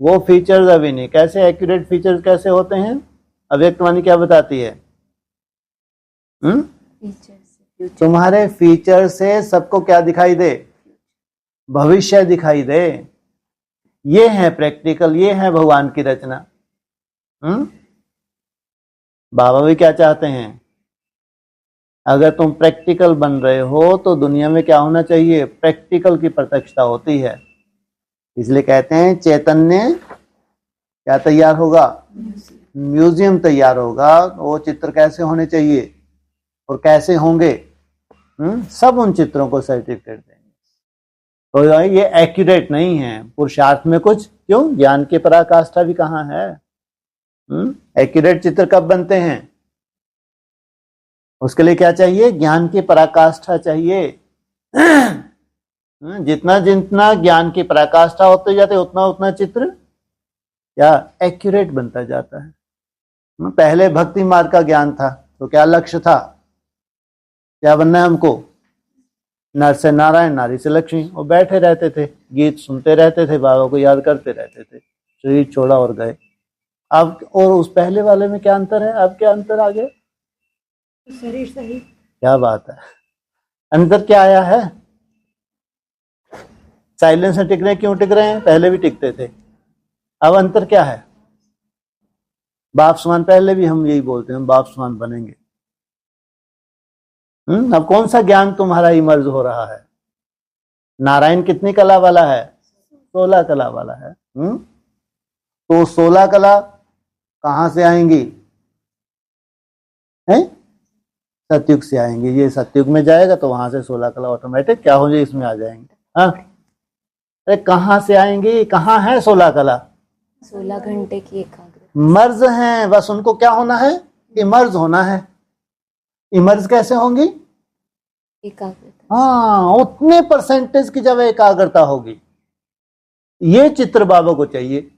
वो फीचर्स अभी नहीं। कैसे एक्यूरेट फीचर्स कैसे होते हैं? अव्यक्तवाणी क्या बताती है? तुम्हारे फीचर से सबको क्या दिखाई दे? भविष्य दिखाई दे। ये है प्रैक्टिकल, ये है भगवान की रचना। बाबा भी क्या चाहते हैं? अगर तुम प्रैक्टिकल बन रहे हो तो दुनिया में क्या होना चाहिए? प्रैक्टिकल की प्रत्यक्षता होती है। इसलिए कहते हैं चैतन्य क्या तैयार होगा? म्यूजियम तैयार होगा। वो चित्र कैसे होने चाहिए और कैसे होंगे? सब उन चित्रों को सर्टिफिकेट देंगे। तो ये एक्यूरेट नहीं है। पुरुषार्थ में कुछ क्यों? ज्ञान की पराकाष्ठा भी कहाँ है? एक्यूरेट चित्र कब बनते हैं? उसके लिए क्या चाहिए? ज्ञान की पराकाष्ठा चाहिए। जितना जितना ज्ञान की पराकाष्ठा होते जाते उतना उतना चित्र क्या एक्यूरेट बनता जाता है। पहले भक्ति मार्ग का ज्ञान था तो क्या लक्ष्य था? क्या बनना है हमको? नर से नारायण, नारी से लक्ष्मी। वो बैठे रहते थे, गीत सुनते रहते थे, बाबा को याद करते रहते थे, शरीर छोड़ा और गए। अब और उस पहले वाले में क्या अंतर है? अब क्या अंतर आ गया? शरीर सही। क्या बात है, अंतर क्या आया है? साइलेंस में टिक रहे क्यों टिक रहे हैं? पहले भी टिकते थे। अब अंतर क्या है? बाप समान, पहले भी हम यही बोलते हैं, हम बाप समान बनेंगे। अब कौन सा ज्ञान तुम्हारा इमर्ज हो रहा है? नारायण कितनी कला वाला है? 16 कला वाला है। तो 16 कला कहां से आएंगी? हैं? सतयुग से आएंगे। ये सतयुग में जाएगा तो वहां से 16 कला ऑटोमेटिक क्या हो जाए, इसमें आ जाएंगे। हाँ, अरे कहां से आएंगे? कहाँ है 16 कला? 16 घंटे की एकाग्रता मर्ज हैं, बस उनको क्या होना है? इमर्ज होना है। इमर्ज कैसे होंगी? एकाग्रता। हाँ, उतने परसेंटेज की जब एकाग्रता होगी। ये चित्र बाबा को चाहिए।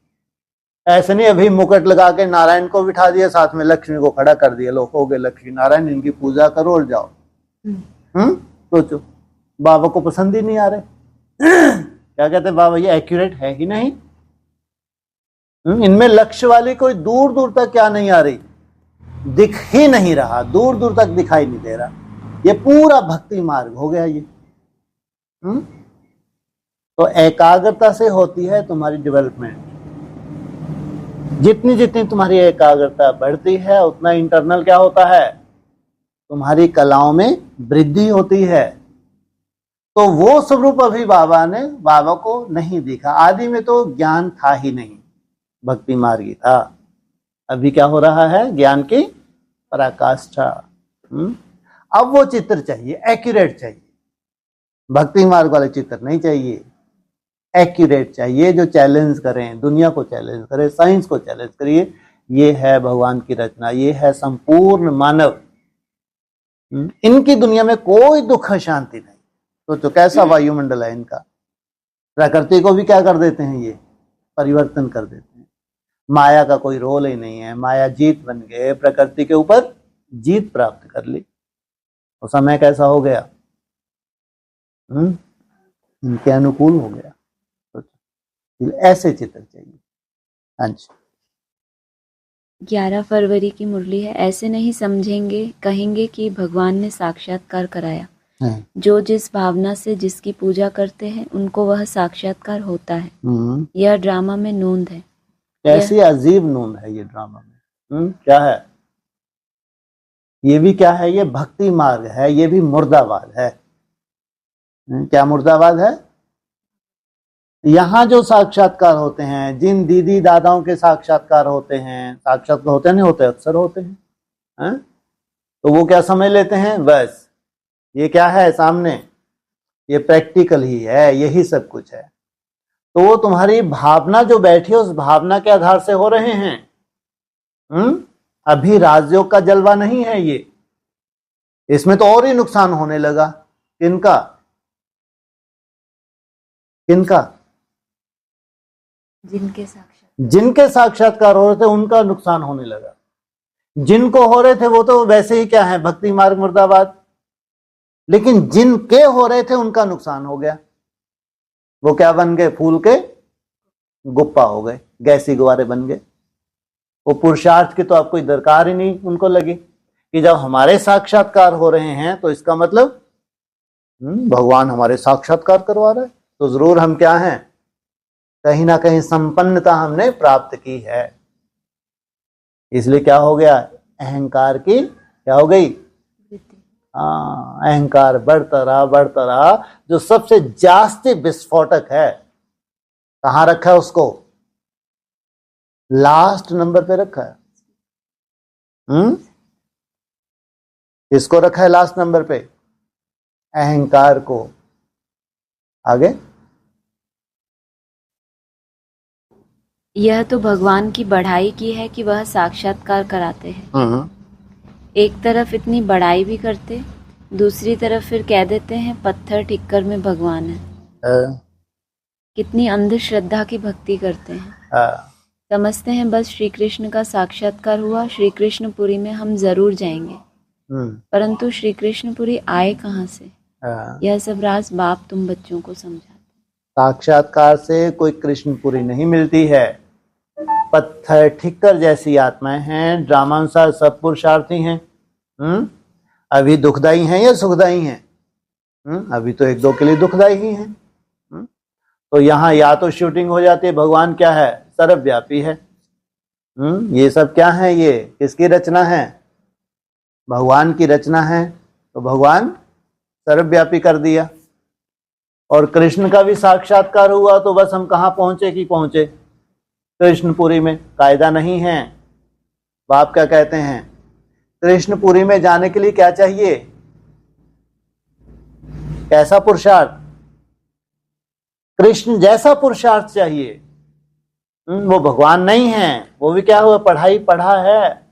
ऐसे नहीं अभी मुकुट लगा के नारायण को बिठा दिया, साथ में लक्ष्मी को खड़ा कर दिया, लोग हो गए लक्ष्मी नारायण, इनकी पूजा करो और जाओ। सोचो, बाबा को पसंद ही नहीं आ रहे। क्या कहते हैं बाबा? ये एक्यूरेट है ही नहीं। इनमें लक्ष्य वाली कोई दूर दूर तक क्या नहीं आ रही, दिख ही नहीं रहा, दूर दूर तक दिखाई नहीं दे रहा। ये पूरा भक्ति मार्ग हो गया ये। तो एकाग्रता से होती है तुम्हारी डेवलपमेंट। जितनी जितनी तुम्हारी एकाग्रता बढ़ती है उतना इंटरनल क्या होता है? तुम्हारी कलाओं में वृद्धि होती है। तो वो स्वरूप अभी बाबा को नहीं दिखा। आदि में तो ज्ञान था ही नहीं, भक्ति मार्गी था। अभी क्या हो रहा है? ज्ञान की पराकाष्ठा। अब वो चित्र चाहिए, एक्यूरेट चाहिए। भक्ति मार्ग वाले चित्र नहीं चाहिए, एक्यूरेट चाहिए, जो चैलेंज करें, दुनिया को चैलेंज करें, साइंस को चैलेंज करिए। ये है भगवान की रचना, ये है संपूर्ण मानव। इनकी दुनिया में कोई दुख शांति नहीं। तो कैसा वायुमंडल है इनका। प्रकृति को भी क्या कर देते हैं? ये परिवर्तन कर देते हैं। माया का कोई रोल ही नहीं है, माया जीत बन गए, प्रकृति के ऊपर जीत प्राप्त कर ली, तो समय कैसा हो गया, इनके अनुकूल हो गया। तो ऐसे चित्र चाहिए। हाँ जी। 11 फरवरी की मुरली है। ऐसे नहीं समझेंगे, कहेंगे कि भगवान ने साक्षात्कार कराया। जो जिस भावना से जिसकी पूजा करते हैं उनको वह साक्षात्कार होता है। यह ड्रामा में नोंद है। कैसी अजीब नोंद है ये ड्रामा में। क्या है ये? भी क्या है? ये भक्ति मार्ग है, ये भी मुर्दाबाद है। क्या मुर्दाबाद है? यहाँ जो साक्षात्कार होते हैं, जिन दीदी दादाओं के साक्षात्कार होते हैं, साक्षात्कार होते नहीं होते, अक्सर होते हैं, तो वो क्या समझ लेते हैं, बस ये क्या है सामने, ये प्रैक्टिकल ही है, यही सब कुछ है। तो वो तुम्हारी भावना जो बैठी है उस भावना के आधार से हो रहे हैं। अभी राजयोग का जलवा नहीं है ये, इसमें तो और ही नुकसान होने लगा। किनका किनका? जिनके साक्षात्कार हो रहे थे उनका नुकसान होने लगा। जिनको हो रहे थे वो तो वैसे ही क्या है, भक्ति मार्ग मुर्दाबाद। लेकिन जिनके हो रहे थे उनका नुकसान हो गया। वो क्या बन गए? फूल के गुप्पा हो गए, गैसी गुब्बारे बन गए। वो पुरुषार्थ की तो अब कोई दरकार ही नहीं उनको लगी कि जब हमारे साक्षात्कार हो रहे हैं तो इसका मतलब भगवान हमारे साक्षात्कार करवा रहा है, तो जरूर हम क्या हैं, कहीं ना कहीं संपन्नता हमने प्राप्त की है। इसलिए क्या हो गया? अहंकार की क्या हो गई? अहंकार बढ़ता रहा। जो सबसे जास्ती विस्फोटक है, कहां रखा है उसको? लास्ट नंबर पे रखा है। इसको रखा है लास्ट नंबर पे, अहंकार को। आगे, यह तो भगवान की बढ़ाई की है कि वह साक्षात्कार कराते हैं। एक तरफ इतनी बड़ाई भी करते, दूसरी तरफ फिर कह देते हैं पत्थर ठिक्कर में भगवान है। कितनी अंधश्रद्धा की भक्ति करते हैं। समझते हैं बस श्री कृष्ण का साक्षात्कार हुआ, श्री कृष्णपुरी में हम जरूर जाएंगे। परंतु श्री कृष्णपुरी आए कहाँ से? यह सब राज बाप तुम बच्चों को समझाते। साक्षात्कार से कोई कृष्णपुरी नहीं मिलती है। पत्थर ठिक्कर जैसी आत्माएं हैं, ड्रामानुसार सब पुरुषार्थी हैं। अभी दुखदाई हैं या सुखदाई हैं? अभी तो एक दो के लिए दुखदाई ही हैं। तो यहाँ या तो शूटिंग हो जाती है, भगवान क्या है? सर्वव्यापी है। ये सब क्या है? ये किसकी रचना है? भगवान की रचना है। तो भगवान सर्वव्यापी कर दिया। और कृष्ण का भी साक्षात्कार हुआ तो बस हम कहाँ पहुंचे कि पहुंचे कृष्णपुरी में। कायदा नहीं है। बाप क्या कहते हैं? कृष्णपुरी में जाने के लिए क्या चाहिए? कैसा पुरुषार्थ? कृष्ण जैसा पुरुषार्थ चाहिए। वो भगवान नहीं है, वो भी क्या हुआ? पढ़ाई पढ़ा है।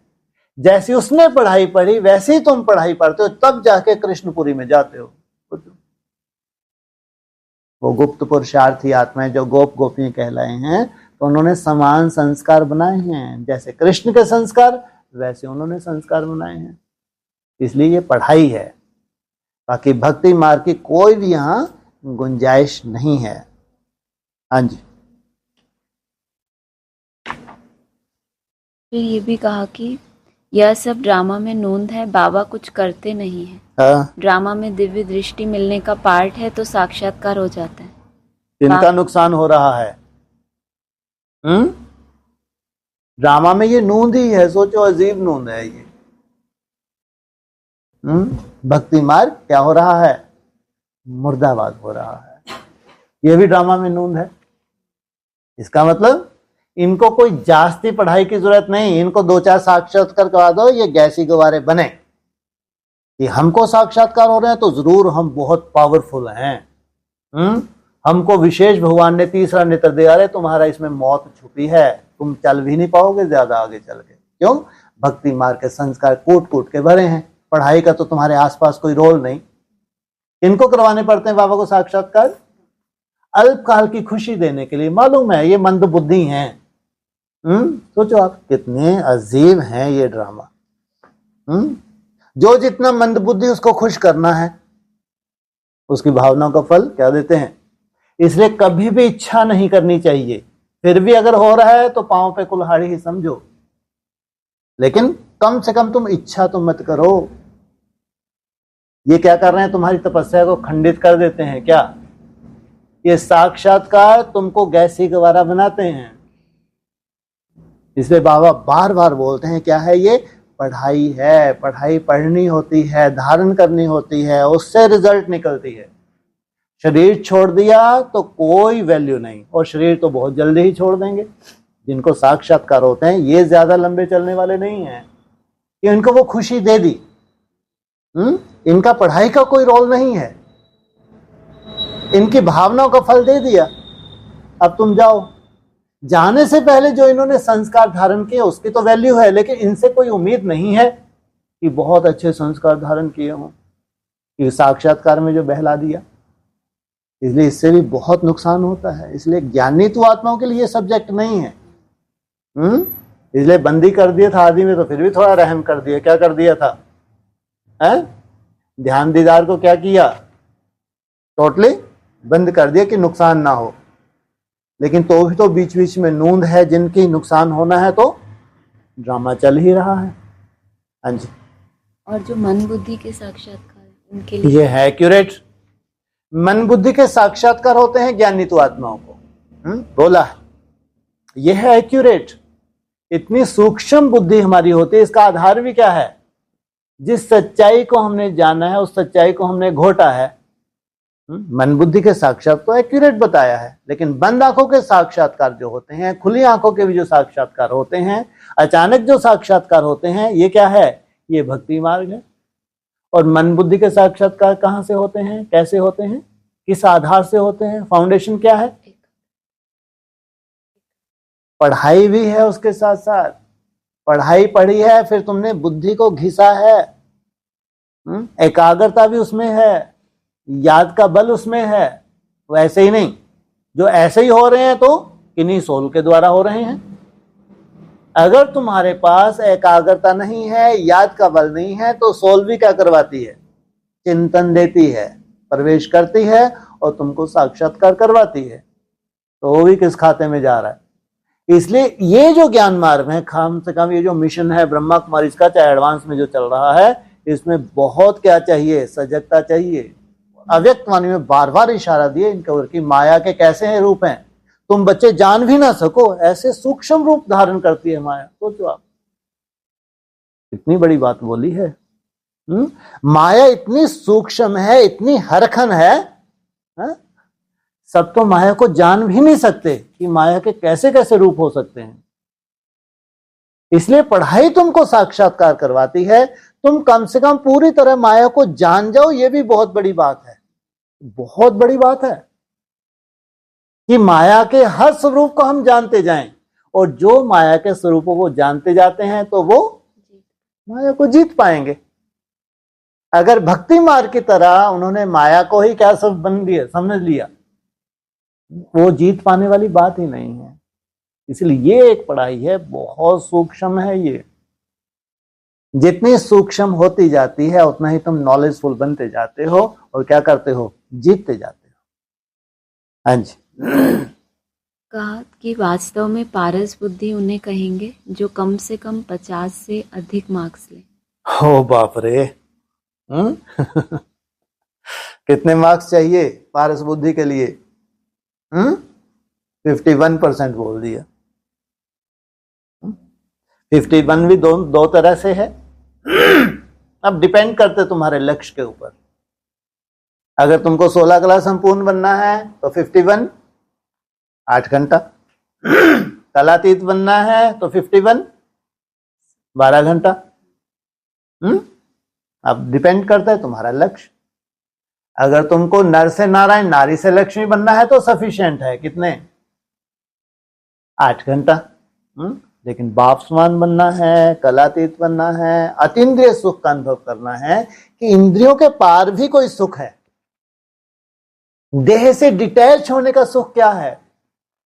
जैसी उसने पढ़ाई पढ़ी वैसे ही तुम पढ़ाई पढ़ते हो, तब जाके कृष्णपुरी में जाते हो। वो गुप्त पुरुषार्थी आत्माएं जो गोप गोपियां कहलाए हैं, तो उन्होंने समान संस्कार बनाए हैं। जैसे कृष्ण के संस्कार वैसे उन्होंने संस्कार बनाए हैं। इसलिए ये पढ़ाई है, बाकी भक्ति मार्ग की कोई भी यहां गुंजाइश नहीं है। हाँ जी। फिर ये भी कहा कि यह सब ड्रामा में नोंद है, बाबा कुछ करते नहीं है। ड्रामा में दिव्य दृष्टि मिलने का पार्ट है तो साक्षात्कार हो जाता है। इनका नुकसान हो रहा है। ड्रामा में ये नोंद ही है, सोचो अजीब नोंद है ये। भक्ति मार्ग क्या हो रहा है? मुर्दाबाद हो रहा है। ये भी ड्रामा में नोंद है। इसका मतलब इनको कोई जास्ती पढ़ाई की जरूरत नहीं, इनको 2-4 साक्षात्कार करवा दो, ये गैसी गुब्बारे बने कि हमको साक्षात्कार हो रहे हैं तो जरूर हम बहुत पावरफुल हैं। हमको विशेष भगवान ने तीसरा नेत्र दिया है, तुम्हारा इसमें मौत छुपी है, तुम चल भी नहीं पाओगे ज्यादा आगे चल के। क्यों? भक्ति मार्ग के संस्कार कूट कूट के भरे हैं। पढ़ाई का तो तुम्हारे आसपास कोई रोल नहीं। इनको करवाने पड़ते हैं बाबा को साक्षात्कार, अल्पकाल की खुशी देने के लिए। मालूम है ये मंद बुद्धि हैं, सोचो आप, कितने अजीब हैं ये ड्रामा। जो जितना मंदबुद्धि उसको खुश करना है, उसकी भावनाओं का फल क्या देते हैं। इसलिए कभी भी इच्छा नहीं करनी चाहिए, फिर भी अगर हो रहा है तो पांव पे कुल्हाड़ी ही समझो, लेकिन कम से कम तुम इच्छा तो मत करो। ये क्या कर रहे हैं, तुम्हारी तपस्या को खंडित कर देते हैं क्या। ये साक्षात्कार तुमको गैसी गवारा बनाते हैं। इसलिए बाबा बार बार बोलते हैं क्या है ये, पढ़ाई है, पढ़ाई पढ़नी होती है, धारण करनी होती है, उससे रिजल्ट निकलती है। शरीर छोड़ दिया तो कोई वैल्यू नहीं, और शरीर तो बहुत जल्दी ही छोड़ देंगे। जिनको साक्षात्कार होते हैं ये ज्यादा लंबे चलने वाले नहीं हैं कि इनको वो खुशी दे दी। इनका पढ़ाई का कोई रोल नहीं है, इनकी भावनाओं का फल दे दिया, अब तुम जाओ। जाने से पहले जो इन्होंने संस्कार धारण किए उसकी तो वैल्यू है, लेकिन इनसे कोई उम्मीद नहीं है कि बहुत अच्छे संस्कार धारण किए हों, कि साक्षात्कार में जो बहला दिया। इसलिए इससे भी बहुत नुकसान होता है। इसलिए ज्ञानी तो आत्माओं के लिए ये सब्जेक्ट नहीं है। इसलिए बंदी कर दिया था आदि में, तो फिर भी थोड़ा रहम कर दिया। क्या कर दिया था, ध्यान दीदार को क्या किया, टोटली बंद कर दिया कि नुकसान ना हो। लेकिन तो भी तो बीच बीच में नूंद है जिनकी नुकसान होना है, तो ड्रामा चल ही रहा है। हाँ जी। और जो मन बुद्धि के साक्षात्कार उनके लिए ये है एक्यूरेट। मन बुद्धि के साक्षात्कार होते हैं ज्ञानी तो आत्माओं को, बोला है, ये है एक्यूरेट। इतनी सूक्ष्म बुद्धि हमारी होती है। इसका आधार भी क्या है, जिस सच्चाई को हमने जाना है उस सच्चाई को हमने घोटा है। मन बुद्धि के साक्षात तो एक्यूरेट बताया है, लेकिन बंद आंखों के साक्षात्कार जो होते हैं, खुली आंखों के भी जो साक्षात्कार होते हैं, अचानक जो साक्षात्कार होते हैं, ये क्या है, ये भक्ति मार्ग है। और मन बुद्धि के साक्षात्कार कहां से होते हैं, कैसे होते हैं, किस आधार से होते हैं, फाउंडेशन क्या है, पढ़ाई भी है। उसके साथ साथ पढ़ाई पढ़ी है, फिर तुमने बुद्धि को घिसा है, एकाग्रता भी उसमें है, याद का बल उसमें है। वैसे ही नहीं, जो ऐसे ही हो रहे हैं तो किन्हीं सोल के द्वारा हो रहे हैं। अगर तुम्हारे पास एकाग्रता नहीं है, याद का बल नहीं है, तो सोल भी क्या करवाती है, चिंतन देती है, प्रवेश करती है और तुमको साक्षात्कार करवाती है। तो वो भी किस खाते में जा रहा है। इसलिए ये जो ज्ञान मार्ग है, कम से कम ये जो मिशन है ब्रह्मा कुमारी इसका, चाहे एडवांस में जो चल रहा है, इसमें बहुत क्या चाहिए, सजगता चाहिए। अव्यक्त वाणी में बार बार इशारा दिए इनके ऊपर कि माया के कैसे रूप हैं, तुम बच्चे जान भी ना सको ऐसे सूक्ष्म रूप धारण करती है माया। सोचो आप, इतनी बड़ी बात बोली है। माया इतनी सूक्ष्म है, इतनी हरखन है, सब तो माया को जान भी नहीं सकते कि माया के कैसे कैसे रूप हो सकते हैं। इसलिए पढ़ाई तुमको साक्षात्कार करवाती है। तुम कम से कम पूरी तरह माया को जान जाओ, ये भी बहुत बड़ी बात है, बहुत बड़ी बात है कि माया के हर स्वरूप को हम जानते जाएं। और जो माया के स्वरूपों को जानते जाते हैं तो वो माया को जीत पाएंगे। अगर भक्ति मार्ग की तरह उन्होंने माया को ही क्या सब बन लिया, समझ लिया, वो जीत पाने वाली बात ही नहीं है। इसलिए ये एक पढ़ाई है, बहुत सूक्ष्म है। ये जितनी सूक्ष्म होती जाती है उतना ही तुम नॉलेजफुल बनते जाते हो और क्या करते हो, जीतते जाते हो। हाँ जी। कहा कि वास्तव में पारस बुद्धि उन्हें कहेंगे जो कम से कम 50 से अधिक मार्क्स ले। हो बाप रे। कितने मार्क्स चाहिए पारस बुद्धि के लिए? 51% बोल दिया। 51 भी दो तरह से है। अब डिपेंड करते तुम्हारे लक्ष्य के ऊपर। अगर तुमको 16 क्लास संपूर्ण बनना है तो 51 8 घंटा, कलातीत बनना है तो 51 12 घंटा। अब डिपेंड करता है तुम्हारा लक्ष्य। अगर तुमको नर से नारायण, नारी से लक्ष्मी बनना है तो सफिशिएंट है, कितने 8 घंटा। लेकिन बाप समान बनना है, कलातीत बनना है, अतीन्द्रिय सुख का अनुभव करना है कि इंद्रियों के पार भी कोई सुख है, देह से डिटैच होने का सुख क्या है,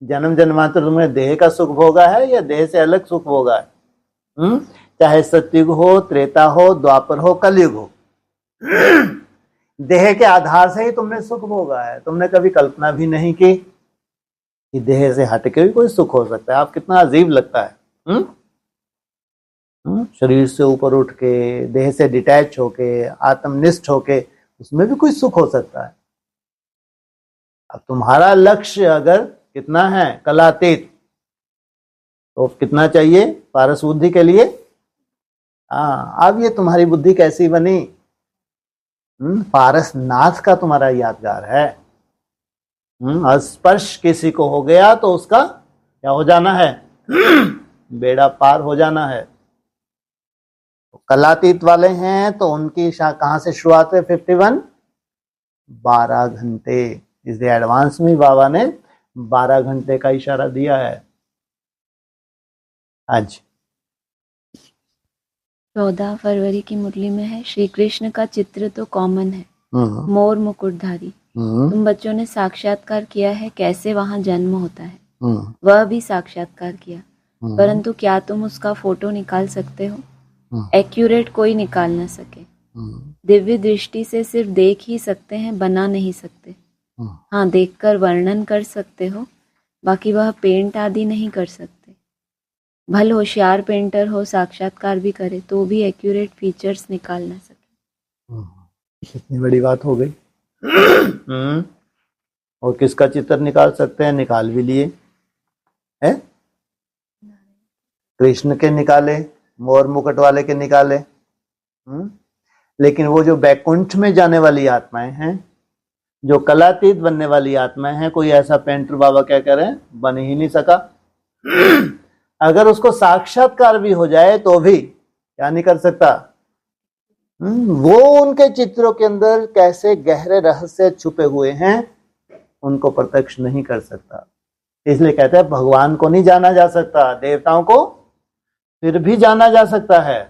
जन्म जन्मांतर तुमने देह का सुख भोगा है या देह से अलग सुख भोगा है? चाहे सतयुग हो, त्रेता हो, द्वापर हो, कलयुग हो, देह के आधार से ही तुमने सुख भोगा है। तुमने कभी कल्पना भी नहीं की कि देह से हटके भी कोई सुख हो सकता है। आप कितना अजीब लगता है। शरीर से ऊपर उठ के, देह से डिटैच होके, आत्मनिष्ठ होके, उसमें भी कोई सुख हो सकता है। अब तुम्हारा लक्ष्य अगर कितना है, कलातीत, तो कितना चाहिए पारस बुद्धि के लिए? अब ये तुम्हारी बुद्धि कैसी बनी? पारस नाथ का तुम्हारा यादगार है। स्पर्श किसी को हो गया तो उसका क्या हो जाना है? बेड़ा पार हो जाना है। तो कलातीत वाले हैं तो उनकी कहां से शुरुआत है? 51 12 घंटे। इसलिए एडवांस में बाबा ने 12 घंटे का इशारा दिया है आज। 14 फरवरी की मुरली में है, श्री कृष्ण का चित्र तो कॉमन है, मोर मुकुटधारी। तुम बच्चों ने साक्षात्कार किया है कैसे वहां जन्म होता है, वह भी साक्षात्कार किया, परंतु क्या तुम उसका फोटो निकाल सकते हो? एक्यूरेट कोई निकाल ना सके। दिव्य दृष्टि से सिर्फ देख ही सकते हैं, बना नहीं सकते। हाँ, देखकर वर्णन कर सकते हो, बाकी वह पेंट आदि नहीं कर सकते। भल होशियार पेंटर हो, साक्षात्कार भी करे तो भी एक्यूरेट फीचर्स निकाल ना सके। कितनी बड़ी बात हो गई। और किसका चित्र निकाल सकते हैं? निकाल भी लिए है, कृष्ण के निकाले, मोर मुकुट वाले के निकाले। लेकिन वो जो बैकुंठ में जाने वाली आत्माएं हैं, जो कलातीत बनने वाली आत्माएं हैं, कोई ऐसा पेंटर बाबा क्या कह रहे हैं, बन ही नहीं सका। अगर उसको साक्षात्कार भी हो जाए तो भी क्या नहीं कर सकता? वो उनके चित्रों के अंदर कैसे गहरे रहस्य छुपे हुए हैं उनको प्रत्यक्ष नहीं कर सकता। इसलिए कहते हैं भगवान को नहीं जाना जा सकता, देवताओं को फिर भी जाना जा सकता है।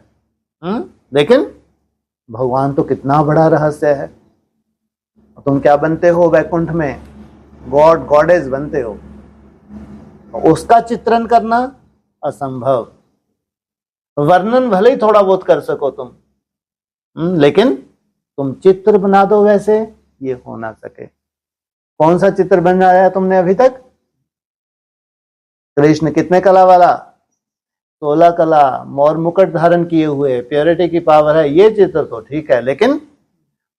लेकिन भगवान तो कितना बड़ा रहस्य है। तुम क्या बनते हो वैकुंठ में? गॉड गॉडेस बनते हो। उसका चित्रण करना असंभव। वर्णन भले ही थोड़ा बहुत कर सको तुम, लेकिन तुम चित्र बना दो वैसे, ये हो ना सके। कौन सा चित्र बनाया तुमने अभी तक? कृष्ण कितने कला वाला? 16 कला, मोर मुकुट धारण किए हुए, प्योरिटी की पावर है, ये चित्र तो ठीक है। लेकिन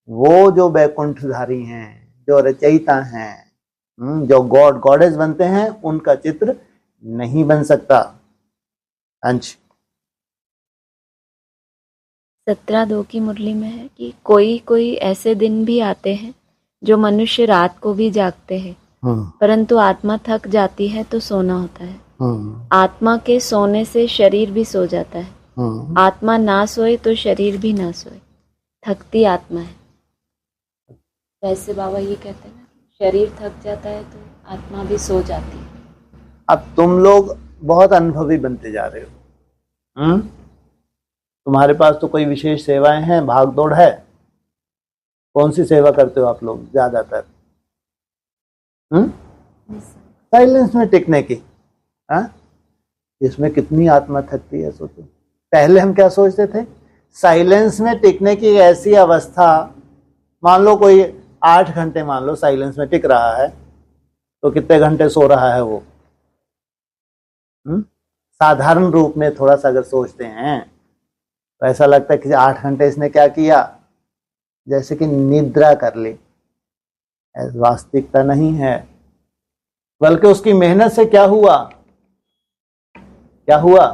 वो जो बैकुंठधारी हैं, जो रचयिता हैं, जो गॉड गॉडेस बनते हैं, उनका चित्र नहीं बन सकता। अंश 17-2 की मुरली में है कि कोई कोई ऐसे दिन भी आते हैं जो मनुष्य रात को भी जागते हैं, परंतु आत्मा थक जाती है तो सोना होता है। आत्मा के सोने से शरीर भी सो जाता है। आत्मा ना सोए तो शरीर भी ना सोए, थकती आत्मा है। वैसे बाबा ये कहते हैं ना, शरीर थक जाता है तो आत्मा भी सो जाती है। अब तुम लोग बहुत अनुभवी बनते जा रहे हो। तुम्हारे पास तो कोई विशेष सेवाएं हैं, भाग दौड़ है। कौन सी सेवा करते हो आप लोग ज्यादातर? साइलेंस में टिकने की। इसमें कितनी आत्मा थकती है सोचो। पहले हम क्या सोचते थे? साइलेंस में टिकने की ऐसी अवस्था, मान लो कोई 8 घंटे मान लो साइलेंस में टिक रहा है, तो कितने घंटे सो रहा है वो? साधारण रूप में थोड़ा सा अगर सोचते हैं तो ऐसा लगता है कि 8 घंटे इसने क्या किया, जैसे कि निद्रा कर ली। वास्तविकता नहीं है, बल्कि उसकी मेहनत से क्या हुआ? क्या हुआ?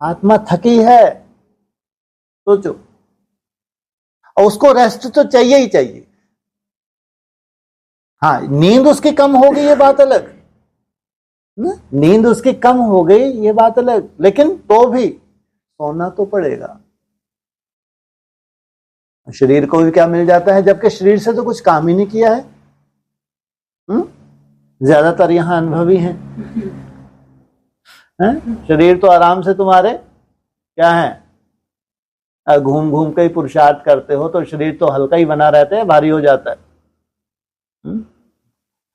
आत्मा थकी है। सोचो, और उसको रेस्ट तो चाहिए ही चाहिए। हाँ, नींद उसकी कम हो गई ये बात अलग, नींद उसकी कम हो गई ये बात अलग, लेकिन तो भी सोना तो पड़ेगा। शरीर को भी क्या मिल जाता है, जबकि शरीर से तो कुछ काम ही नहीं किया है। ज्यादातर यहां अनुभवी हैं। शरीर तो आराम से तुम्हारे क्या है, घूम घूम के ही पुरुषार्थ करते हो, तो शरीर तो हल्का ही बना रहता है, भारी हो जाता है।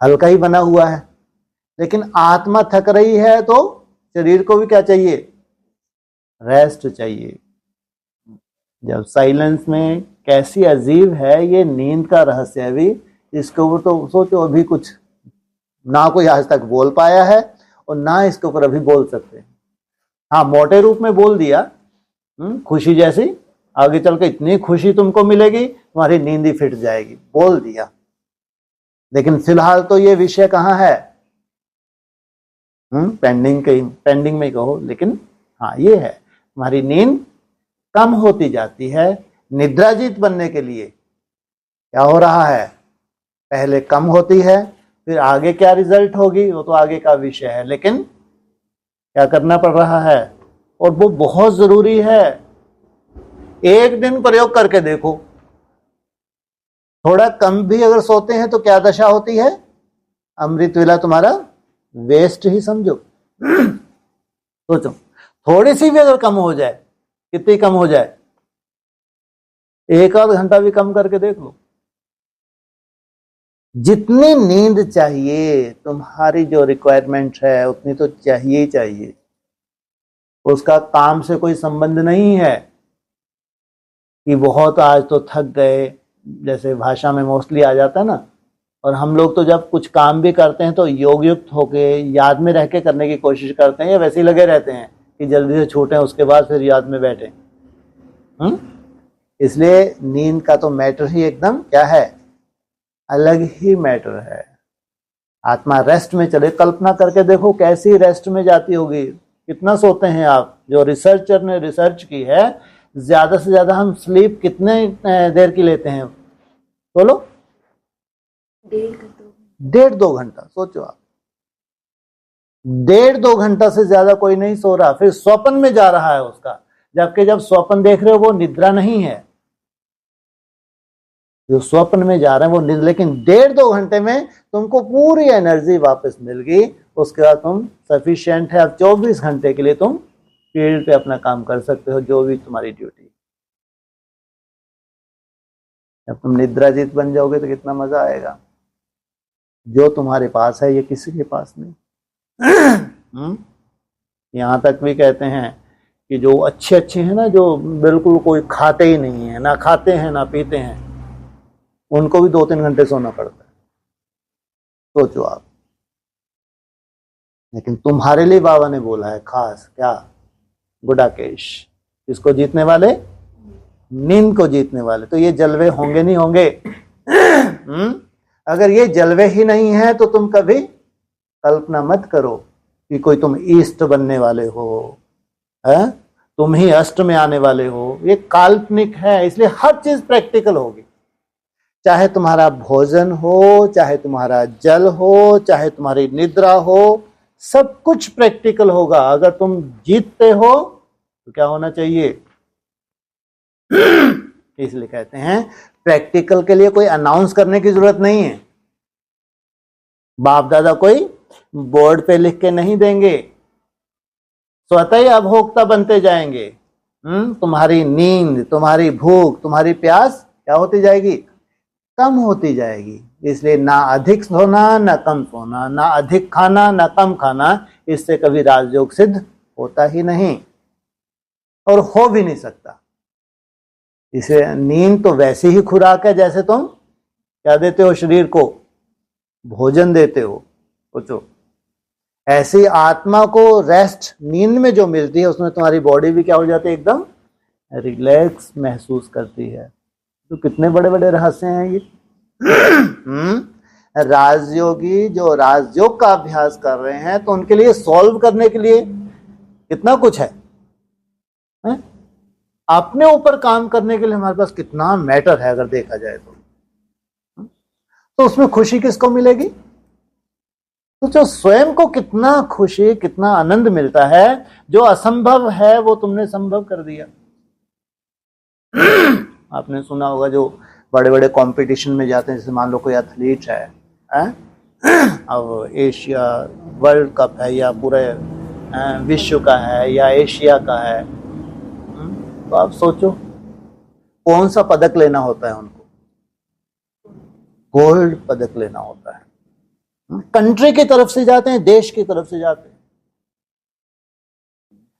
हल्का ही बना हुआ है, लेकिन आत्मा थक रही है तो शरीर को भी क्या चाहिए? रेस्ट चाहिए। जब साइलेंस में कैसी अजीब है ये नींद का रहस्य भी, इसके ऊपर तो सोचो अभी कुछ ना कोई आज तक बोल पाया है और ना इसके ऊपर अभी बोल सकते हैं। हाँ, मोटे रूप में बोल दिया, खुशी जैसी, आगे चल के इतनी खुशी तुमको मिलेगी तुम्हारी नींद ही फिट जाएगी, बोल दिया। लेकिन फिलहाल तो ये विषय कहाँ है? पेंडिंग में कहो, लेकिन हाँ ये है, तुम्हारी नींद कम होती जाती है। निद्राजीत बनने के लिए क्या हो रहा है? पहले कम होती है, फिर आगे क्या रिजल्ट होगी वो तो आगे का विषय है, लेकिन क्या करना पड़ रहा है और वो बहुत जरूरी है। एक दिन प्रयोग करके देखो, थोड़ा कम भी अगर सोते हैं तो क्या दशा होती है? अमृत वेला तुम्हारा वेस्ट ही समझो। सोचो, थोड़ी सी भी अगर कम हो जाए, कितनी कम हो जाए? 1 आध घंटा भी कम करके देख लो। जितनी नींद चाहिए, तुम्हारी जो रिक्वायरमेंट है उतनी तो चाहिए ही चाहिए। उसका काम से कोई संबंध नहीं है कि बहुत आज तो थक गए, जैसे भाषा में मोस्टली आ जाता है ना। और हम लोग तो जब कुछ काम भी करते हैं तो योग युक्त होके याद में रह के करने की कोशिश करते हैं, या वैसे ही लगे रहते हैं कि जल्दी से छूटें उसके बाद फिर याद में बैठे। इसलिए नींद का तो मैटर ही एकदम क्या है? अलग ही मैटर है। आत्मा रेस्ट में चले, कल्पना करके देखो कैसी रेस्ट में जाती होगी। कितना सोते हैं आप? जो रिसर्चर ने रिसर्च की है, ज्यादा से ज्यादा हम स्लीप कितने देर की लेते हैं बोलो? 1.5-2 घंटा। सोचो आप, 1.5-2 घंटा से ज्यादा कोई नहीं सो रहा, फिर स्वप्न में जा रहा है उसका, जबकि जब स्वप्न देख रहे हो वो निद्रा नहीं है, जो स्वप्न में जा रहे हैं वो निद्रा। लेकिन 1.5-2 घंटे में तुमको पूरी एनर्जी वापस मिल गई, उसके बाद तुम सफिशिएंट है। अब 24 घंटे के लिए तुम फील्ड पे अपना काम कर सकते हो, जो भी तुम्हारी ड्यूटी। जब तुम निद्राजीत बन जाओगे तो कितना मजा आएगा। जो तुम्हारे पास है ये किसी के पास नहीं। यहाँ तक भी कहते हैं कि जो अच्छे अच्छे हैं ना, जो बिल्कुल कोई खाते ही नहीं है, ना खाते हैं ना पीते हैं, उनको भी 2-3 घंटे सोना पड़ता है। सोचो आप। लेकिन तुम्हारे लिए बाबा ने बोला है खास क्या? गुडाकेश। इसको जीतने वाले, नींद को जीतने वाले। तो ये जलवे होंगे नहीं होंगे? अगर ये जलवे ही नहीं है तो तुम कभी कल्पना मत करो कि कोई तुम ईस्ट बनने वाले हो, है? तुम ही अष्ट में आने वाले हो। ये काल्पनिक है, इसलिए हर चीज प्रैक्टिकल होगी। चाहे तुम्हारा भोजन हो, चाहे तुम्हारा जल हो, चाहे तुम्हारी निद्रा हो, सब कुछ प्रैक्टिकल होगा। अगर तुम जीतते हो तो क्या होना चाहिए? इसलिए कहते हैं प्रैक्टिकल के लिए कोई अनाउंस करने की जरूरत नहीं है। बाप दादा कोई बोर्ड पे लिख के नहीं देंगे, स्वतः ही अभोक्ता बनते जाएंगे। तुम्हारी नींद, तुम्हारी भूख, तुम्हारी प्यास क्या होती जाएगी? कम होती जाएगी। इसलिए ना अधिक सोना ना कम सोना, ना अधिक खाना ना कम खाना, इससे कभी राजयोग सिद्ध होता ही नहीं और हो भी नहीं सकता। इसे नींद तो वैसी ही खुराक है जैसे तुम क्या देते हो शरीर को? भोजन देते हो। सोचो, ऐसी आत्मा को रेस्ट नींद में जो मिलती है उसमें तुम्हारी बॉडी भी क्या हो जाती है? एकदम रिलैक्स महसूस करती है। तो कितने बड़े बड़े रहस्य हैं ये। राजयोगी जो राजयोग का अभ्यास कर रहे हैं तो उनके लिए सॉल्व करने के लिए कितना कुछ है? अपने ऊपर काम करने के लिए हमारे पास कितना मैटर है अगर देखा जाए तो उसमें खुशी किसको मिलेगी? तो जो स्वयं को कितना खुशी, कितना आनंद मिलता है। जो असंभव है वो तुमने संभव कर दिया। आपने सुना होगा जो बड़े बड़े कंपटीशन में जाते हैं, जैसे मान लो कोई एथलीट है, अब एशिया वर्ल्ड कप है या पूरे विश्व का है या एशिया का है, तो आप सोचो कौन सा पदक लेना होता है उनको? गोल्ड पदक लेना होता है। कंट्री की तरफ से जाते हैं, देश की तरफ से जाते हैं।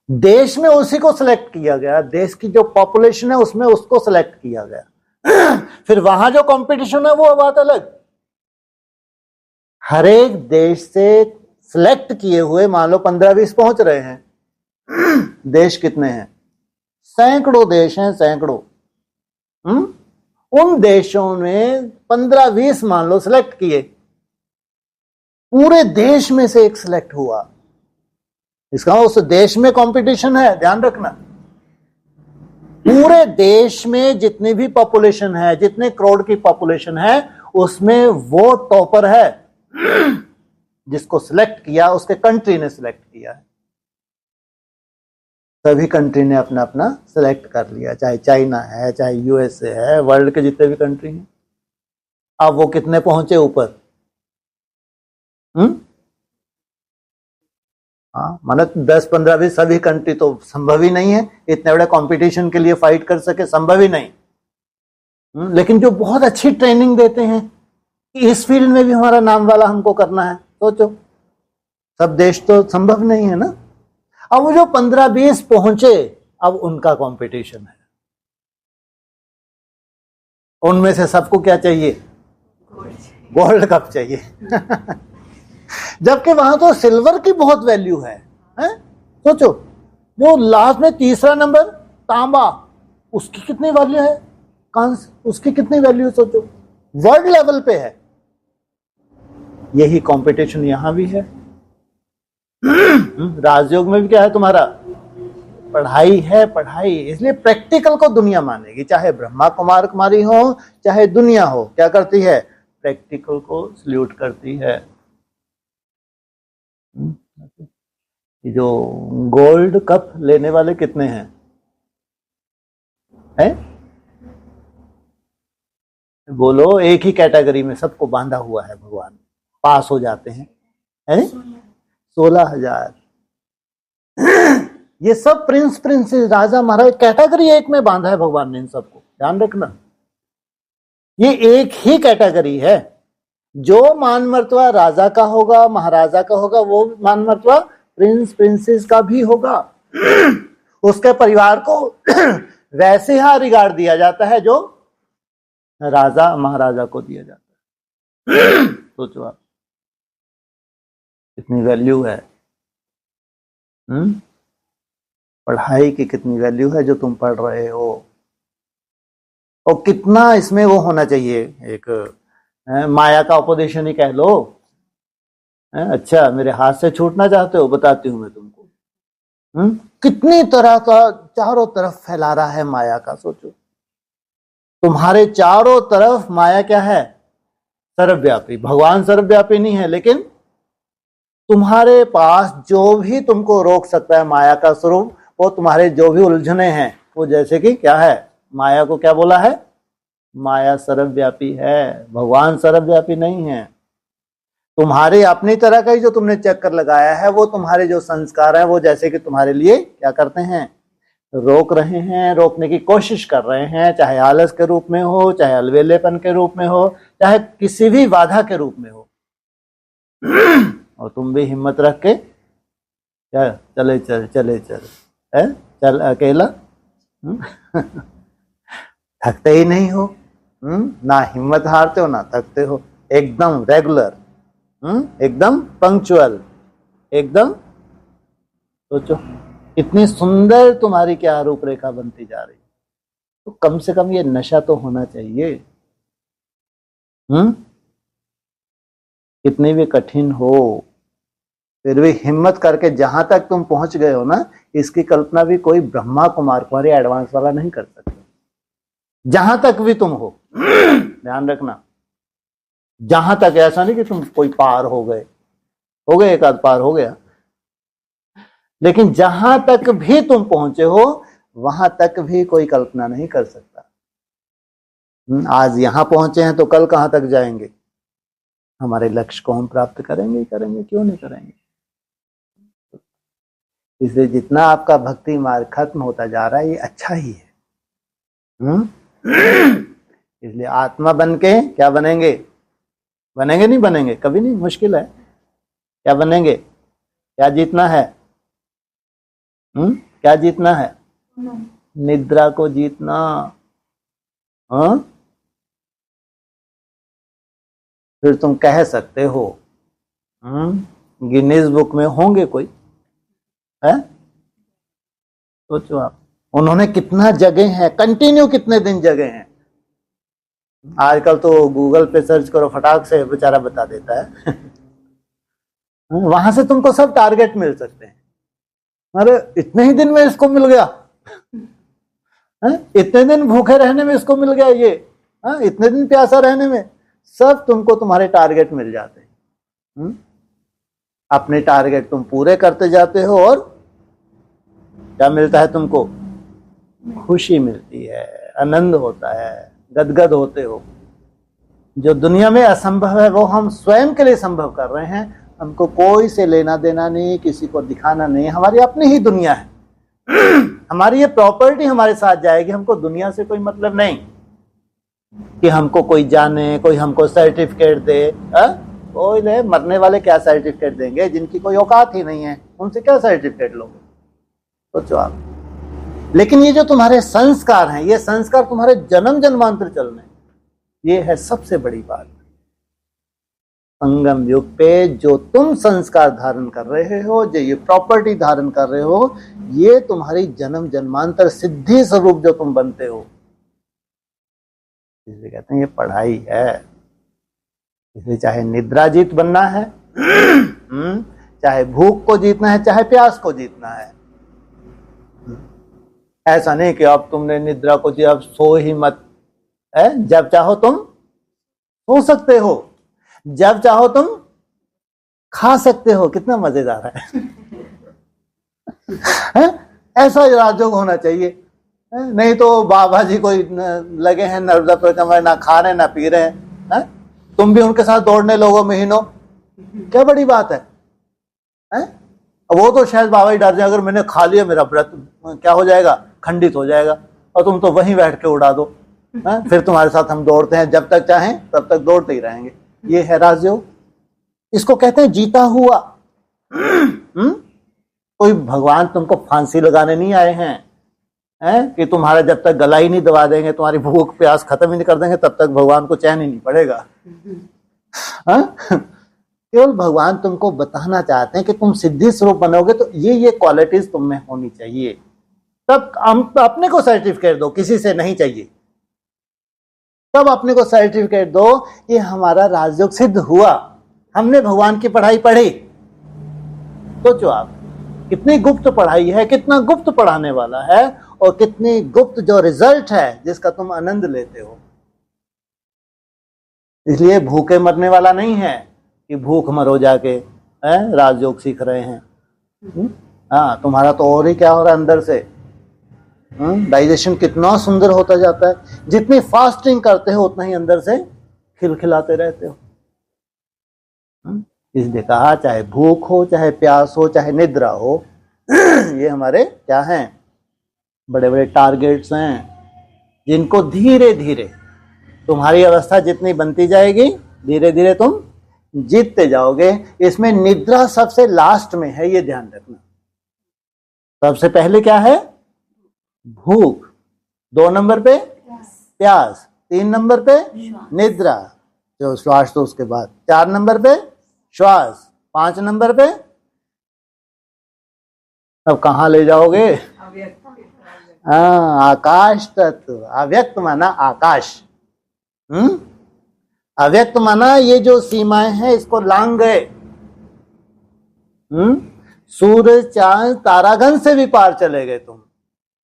देश में उसी को सिलेक्ट किया गया, देश की जो पॉपुलेशन है उसमें उसको सिलेक्ट किया गया। फिर वहां जो कंपटीशन है वो बात अलग। हर एक देश से सिलेक्ट किए हुए मान लो 15-20 पहुंच रहे हैं। देश कितने हैं? सैकड़ों देश हैं, सैकड़ों। उन देशों में 15-20 मान लो सिलेक्ट किए, पूरे देश में से एक सिलेक्ट हुआ, इसका उस देश में कंपटीशन है, ध्यान रखना। पूरे देश में जितनी भी पॉपुलेशन है, जितने करोड़ की पॉपुलेशन है, उसमें वो टॉपर है। जिसको सिलेक्ट किया उसके कंट्री ने सिलेक्ट किया है। सभी कंट्री ने अपना अपना सिलेक्ट कर लिया, चाहे चाइना है, चाहे यूएसए है, वर्ल्ड के जितने भी कंट्री हैं। अब वो कितने पहुंचे ऊपर? हाँ, माना 10-15-20 सभी कंट्री तो संभव ही नहीं है, इतने बड़े कंपटीशन के लिए फाइट कर सके, संभव ही नहीं। लेकिन जो बहुत अच्छी ट्रेनिंग देते हैं कि इस फील्ड में भी हमारा नाम वाला हमको करना है, सोचो, सब देश तो संभव नहीं है ना। अब वो जो 15-20 पहुंचे, अब उनका कंपटीशन है। उनमें से सबको क्या चाहिए? गोल्ड कप चाहिए। जबकि वहां तो सिल्वर की बहुत वैल्यू है, सोचो, जो लास्ट में तीसरा नंबर तांबा, उसकी कितनी वैल्यू है, कांस्य, उसकी कितनी वैल्यू, सोचो, वर्ल्ड लेवल पे है। यही कंपटीशन यहां भी है। राजयोग में भी क्या है तुम्हारा? पढ़ाई है, पढ़ाई। इसलिए प्रैक्टिकल को दुनिया मानेगी, चाहे ब्रह्मा कुमार कुमारी हो, चाहे दुनिया हो, क्या करती है? प्रैक्टिकल को सल्यूट करती है। जो गोल्ड कप लेने वाले कितने हैं? बोलो, एक ही कैटेगरी में सबको बांधा हुआ है भगवान, पास हो जाते हैं, 16,000। ये सब प्रिंस, प्रिंसेस, राजा, महाराज, कैटेगरी एक में बांधा है भगवान ने इन सबको, ध्यान रखना। ये एक ही कैटेगरी है। जो मान मर्तबा राजा का होगा, महाराजा का होगा, वो मान मर्तबा प्रिंस, प्रिंसेस का भी होगा। उसके परिवार को वैसे ही रिगार्ड दिया जाता है जो राजा महाराजा को दिया जाता है। सोचो आप, कितनी वैल्यू है। पढ़ाई की कितनी वैल्यू है जो तुम पढ़ रहे हो, और कितना इसमें वो होना चाहिए, एक माया का उपदेशन ही कह लो। अच्छा, मेरे हाथ से छूटना चाहते हो, बताती हूं मैं तुमको। कितनी तरह का चारों तरफ फैला रहा है माया का, सोचो। तुम्हारे चारों तरफ माया क्या है? सर्वव्यापी। भगवान सर्वव्यापी नहीं है, लेकिन तुम्हारे पास जो भी तुमको रोक सकता है माया का स्वरूप, वो तुम्हारे जो भी उलझने हैं, वो जैसे कि क्या है, माया को क्या बोला है? माया सर्वव्यापी है, भगवान सर्वव्यापी नहीं है। तुम्हारे अपनी तरह का ही जो तुमने चक्कर लगाया है, वो तुम्हारे जो संस्कार है, वो जैसे कि तुम्हारे लिए क्या करते हैं? रोक रहे हैं, रोकने की कोशिश कर रहे हैं, चाहे आलस के रूप में हो, चाहे अलवेलेपन के रूप में हो, चाहे किसी भी बाधा के रूप में हो। और तुम भी हिम्मत रख के क्या, चले चल, चले चल, चल अकेला। थकते ही नहीं हो, ना हिम्मत हारते हो, ना थकते हो, एकदम रेगुलर, एकदम पंक्चुअल, एकदम। सोचो, इतनी सुंदर तुम्हारी क्या रूपरेखा बनती जा रही। तो कम से कम ये नशा तो होना चाहिए। कितनी भी कठिन हो, फिर भी हिम्मत करके जहां तक तुम पहुंच गए हो ना, इसकी कल्पना भी कोई ब्रह्मा कुमार कुमारी एडवांस वाला नहीं कर सकता। जहां तक भी तुम हो, ध्यान रखना, जहां तक, ऐसा नहीं कि तुम कोई पार हो गए, एक आध पार हो गया, लेकिन जहां तक भी तुम पहुंचे हो, वहां तक भी कोई कल्पना नहीं कर सकता। आज यहां पहुंचे हैं तो कल कहां तक जाएंगे? हमारे लक्ष्य को हम प्राप्त करेंगे ही करेंगे, क्यों नहीं करेंगे। इसलिए जितना आपका भक्ति मार्ग खत्म होता जा रहा है, ये अच्छा ही है। इसलिए आत्मा बन के क्या बनेंगे? बनेंगे नहीं बनेंगे, कभी नहीं, मुश्किल है। क्या बनेंगे? क्या जीतना है? क्या जीतना है? निद्रा को जीतना। हाँ, फिर तुम कह सकते हो गिनीज बुक में होंगे कोई है? सोचो आप, उन्होंने कितना जगे हैं, कंटिन्यू कितने दिन जगे हैं। आजकल तो गूगल पे सर्च करो, फटाक से बेचारा बता देता है। वहां से तुमको सब टारगेट मिल सकते हैं। अरे इतने ही दिन में इसको मिल गया, इतने दिन भूखे रहने में इसको मिल गया, ये इतने दिन प्यासा रहने में, सब तुमको तुम्हारे टारगेट मिल जाते हैं। अपने टारगेट तुम पूरे करते जाते हो और क्या मिलता है तुमको? खुशी मिलती है, आनंद होता है, गदगद होते हो। जो दुनिया में असंभव है वो हम स्वयं के लिए संभव कर रहे हैं। हमको कोई से लेना देना नहीं, किसी को दिखाना नहीं, हमारी अपनी ही दुनिया है। हमारी ये प्रॉपर्टी हमारे साथ जाएगी, हमको दुनिया से कोई मतलब नहीं कि हमको कोई जाने, कोई हमको सर्टिफिकेट दे। कोई ले, मरने वाले क्या सर्टिफिकेट देंगे? जिनकी कोई औकात ही नहीं है, उनसे क्या सर्टिफिकेट लोगे? सोचो आप। लेकिन ये जो तुम्हारे संस्कार हैं, ये संस्कार तुम्हारे जन्म जन्मांतर चलने, ये है सबसे बड़ी बात। संगम युग पे जो तुम संस्कार धारण कर रहे हो, जो ये प्रॉपर्टी धारण कर रहे हो, ये तुम्हारी जन्म जन्मांतर सिद्धि स्वरूप जो तुम बनते हो, इसलिए कहते हैं ये पढ़ाई है। इसलिए चाहे निद्रा जीत बनना है, चाहे भूख को जीतना है, चाहे प्यास को जीतना है। ऐसा नहीं कि अब तुमने निद्रा को जी अब सो ही मत, है? जब चाहो तुम सो सकते हो, जब चाहो तुम खा सकते हो। कितना मजेदार है? ऐसा राजयोग होना चाहिए। नहीं तो बाबा जी कोई लगे हैं नर्मदा परिक्रमा, ना खा रहे ना पी रहे हैं, तुम भी उनके साथ दौड़ने लोगों महीनों, क्या बड़ी बात है? वो तो शायद बाबा ही डर जाए, अगर मैंने खा लिया मेरा व्रत क्या हो जाएगा, खंडित हो जाएगा, और तुम तो वहीं बैठ के उड़ा दो। फिर तुम्हारे साथ हम दौड़ते हैं, जब तक चाहें तब तक दौड़ते ही रहेंगे। ये है राजयोग, इसको कहते हैं जीता हुआ। कोई भगवान तुमको फांसी लगाने नहीं आए हैं, कि तुम्हारा जब तक गला ही नहीं दबा देंगे, तुम्हारी भूख प्यास खत्म ही नहीं कर देंगे, तब तक भगवान को चैन ही नहीं पड़ेगा। केवल भगवान तुमको बताना चाहते हैं कि तुम सिद्धि स्वरूप बनोगे तो ये क्वालिटीज तुम में होनी चाहिए। तब हम अपने को सर्टिफिकेट दो, किसी से नहीं चाहिए। तब अपने को सर्टिफिकेट दो कि हमारा राजयोग सिद्ध हुआ, हमने भगवान की पढ़ाई पढ़ी। सोचो आप, कितनी गुप्त पढ़ाई है, कितना गुप्त पढ़ाने वाला है, और कितनी गुप्त जो रिजल्ट है जिसका तुम आनंद लेते हो। इसलिए भूखे मरने वाला नहीं है कि भूख मरो जाके राजयोग सीख रहे हैं। हाँ, तुम्हारा तो और ही क्या हो रहा है अंदर से, डाइजेशन कितना सुंदर होता जाता है। जितनी फास्टिंग करते हो उतना ही अंदर से खिलखिलाते रहते हो। इसलिए कहा चाहे भूख हो, चाहे प्यास हो, चाहे निद्रा हो, ये हमारे क्या हैं, बड़े बड़े टारगेट्स हैं, जिनको धीरे धीरे तुम्हारी अवस्था जितनी बनती जाएगी, धीरे धीरे तुम जीतते जाओगे। इसमें निद्रा सबसे लास्ट में है, ये ध्यान रखना। सबसे पहले क्या है? भूख, 2 नंबर पे प्यास, 3 नंबर पे निद्रा, जो श्वास तो उसके बाद, 4 नंबर पे श्वास, 5 नंबर पे अब कहाँ ले जाओगे? हाँ, आकाश तत्व। अव्यक्त माना आकाश, अव्यक्त माना ये जो सीमाएं हैं इसको लांग गए। सूर्य चांद तारागण से भी पार चले गए तुम।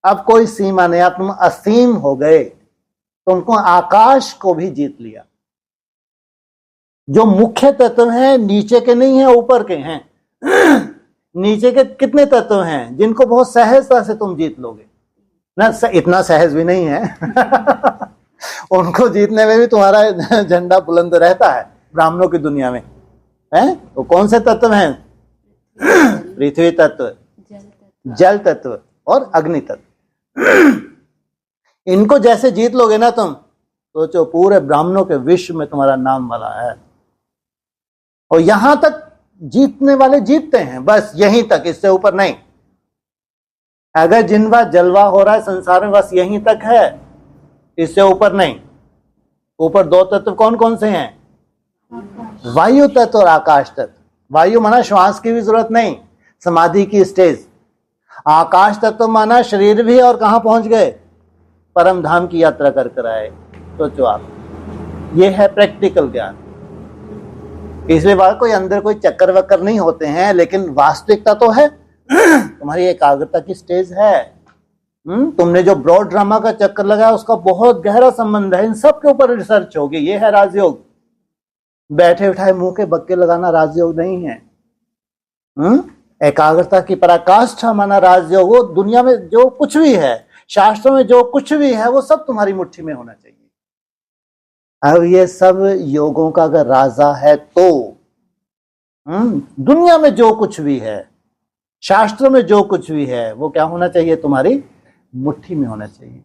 अब कोई सीमा नहीं, अब तुम असीम हो गए, तुमको आकाश को भी जीत लिया। जो मुख्य तत्व हैं नीचे के नहीं है, ऊपर के हैं। नीचे के कितने तत्व हैं जिनको बहुत सहजता से तुम जीत लोगे ना? इतना सहज भी नहीं है। उनको जीतने में भी तुम्हारा झंडा बुलंद रहता है ब्राह्मणों की दुनिया में, है? तो कौन से तत्व हैं? पृथ्वी तत्व, जल तत्व और अग्नि तत्व। इनको जैसे जीत लोगे ना तुम, सोचो पूरे ब्राह्मणों के विश्व में तुम्हारा नाम वाला है। और यहां तक जीतने वाले जीतते हैं, बस यहीं तक, इससे ऊपर नहीं। अगर जिनवा जलवा हो रहा है संसार में, बस यहीं तक है, इससे ऊपर नहीं। ऊपर दो तत्व कौन कौन से हैं? वायु तत्व और आकाश तत्व। वायु माना श्वास की भी जरूरत नहीं, समाधि की स्टेज। आकाश तत्व माना शरीर भी, और कहां पहुंच गए? परम धाम की यात्रा कर कर आए। सोचो आप, ये है प्रैक्टिकल ज्ञान। इसलिए बात कोई अंदर कोई चक्कर वक्कर नहीं होते हैं, लेकिन वास्तविकता तो है। तुम्हारी एकाग्रता की स्टेज है। तुमने जो ब्रॉड ड्रामा का चक्कर लगाया उसका बहुत गहरा संबंध है। इन सब के ऊपर रिसर्च होगी। ये है राजयोग। बैठे उठाए मुंह के बक्के लगाना राजयोग नहीं है। एकाग्रता की पराकाष्ठा माना राजयोग। वो दुनिया में जो कुछ भी है, शास्त्रों में जो कुछ भी है, वो सब तुम्हारी मुट्ठी में होना चाहिए। अब ये सब योगों का अगर राजा है तो दुनिया में जो कुछ भी है, शास्त्रों में जो कुछ भी है, वो क्या होना चाहिए? तुम्हारी मुट्ठी में होना चाहिए।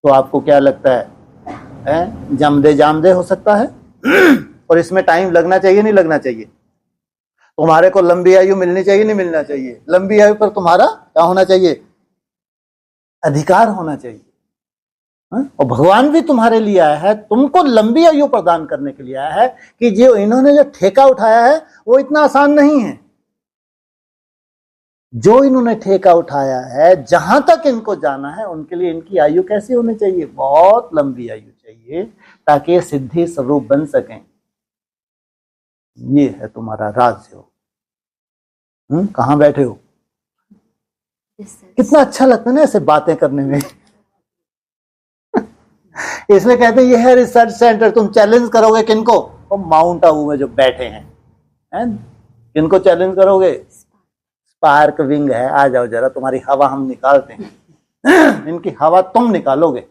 तो आपको क्या लगता है? जमदे जामदे हो सकता है और इसमें टाइम लगना चाहिए नहीं लगना चाहिए? तुम्हारे को लंबी आयु मिलनी चाहिए नहीं मिलना चाहिए? लंबी आयु पर तुम्हारा क्या होना चाहिए? अधिकार होना चाहिए। और भगवान भी तुम्हारे लिए आया है, तुमको लंबी आयु प्रदान करने के लिए आया है कि जो इन्होंने जो ठेका उठाया है वो इतना आसान नहीं है। जो इन्होंने ठेका उठाया है, जहां तक इनको जाना है, उनके लिए इनकी आयु कैसी होनी चाहिए? बहुत लंबी आयु चाहिए, ताकि ये सिद्धि स्वरूप बन सकें। ये है तुम्हारा राजयोग। कहां बैठे हो? कितना अच्छा लगता है ना ऐसे बातें करने में। इसलिए कहते हैं ये है रिसर्च सेंटर। तुम चैलेंज करोगे किनको? वो माउंट आबू में जो बैठे हैं, किनको चैलेंज करोगे? स्पार्क विंग है, आ जाओ जरा, तुम्हारी हवा हम निकालते हैं। इनकी हवा तुम निकालोगे।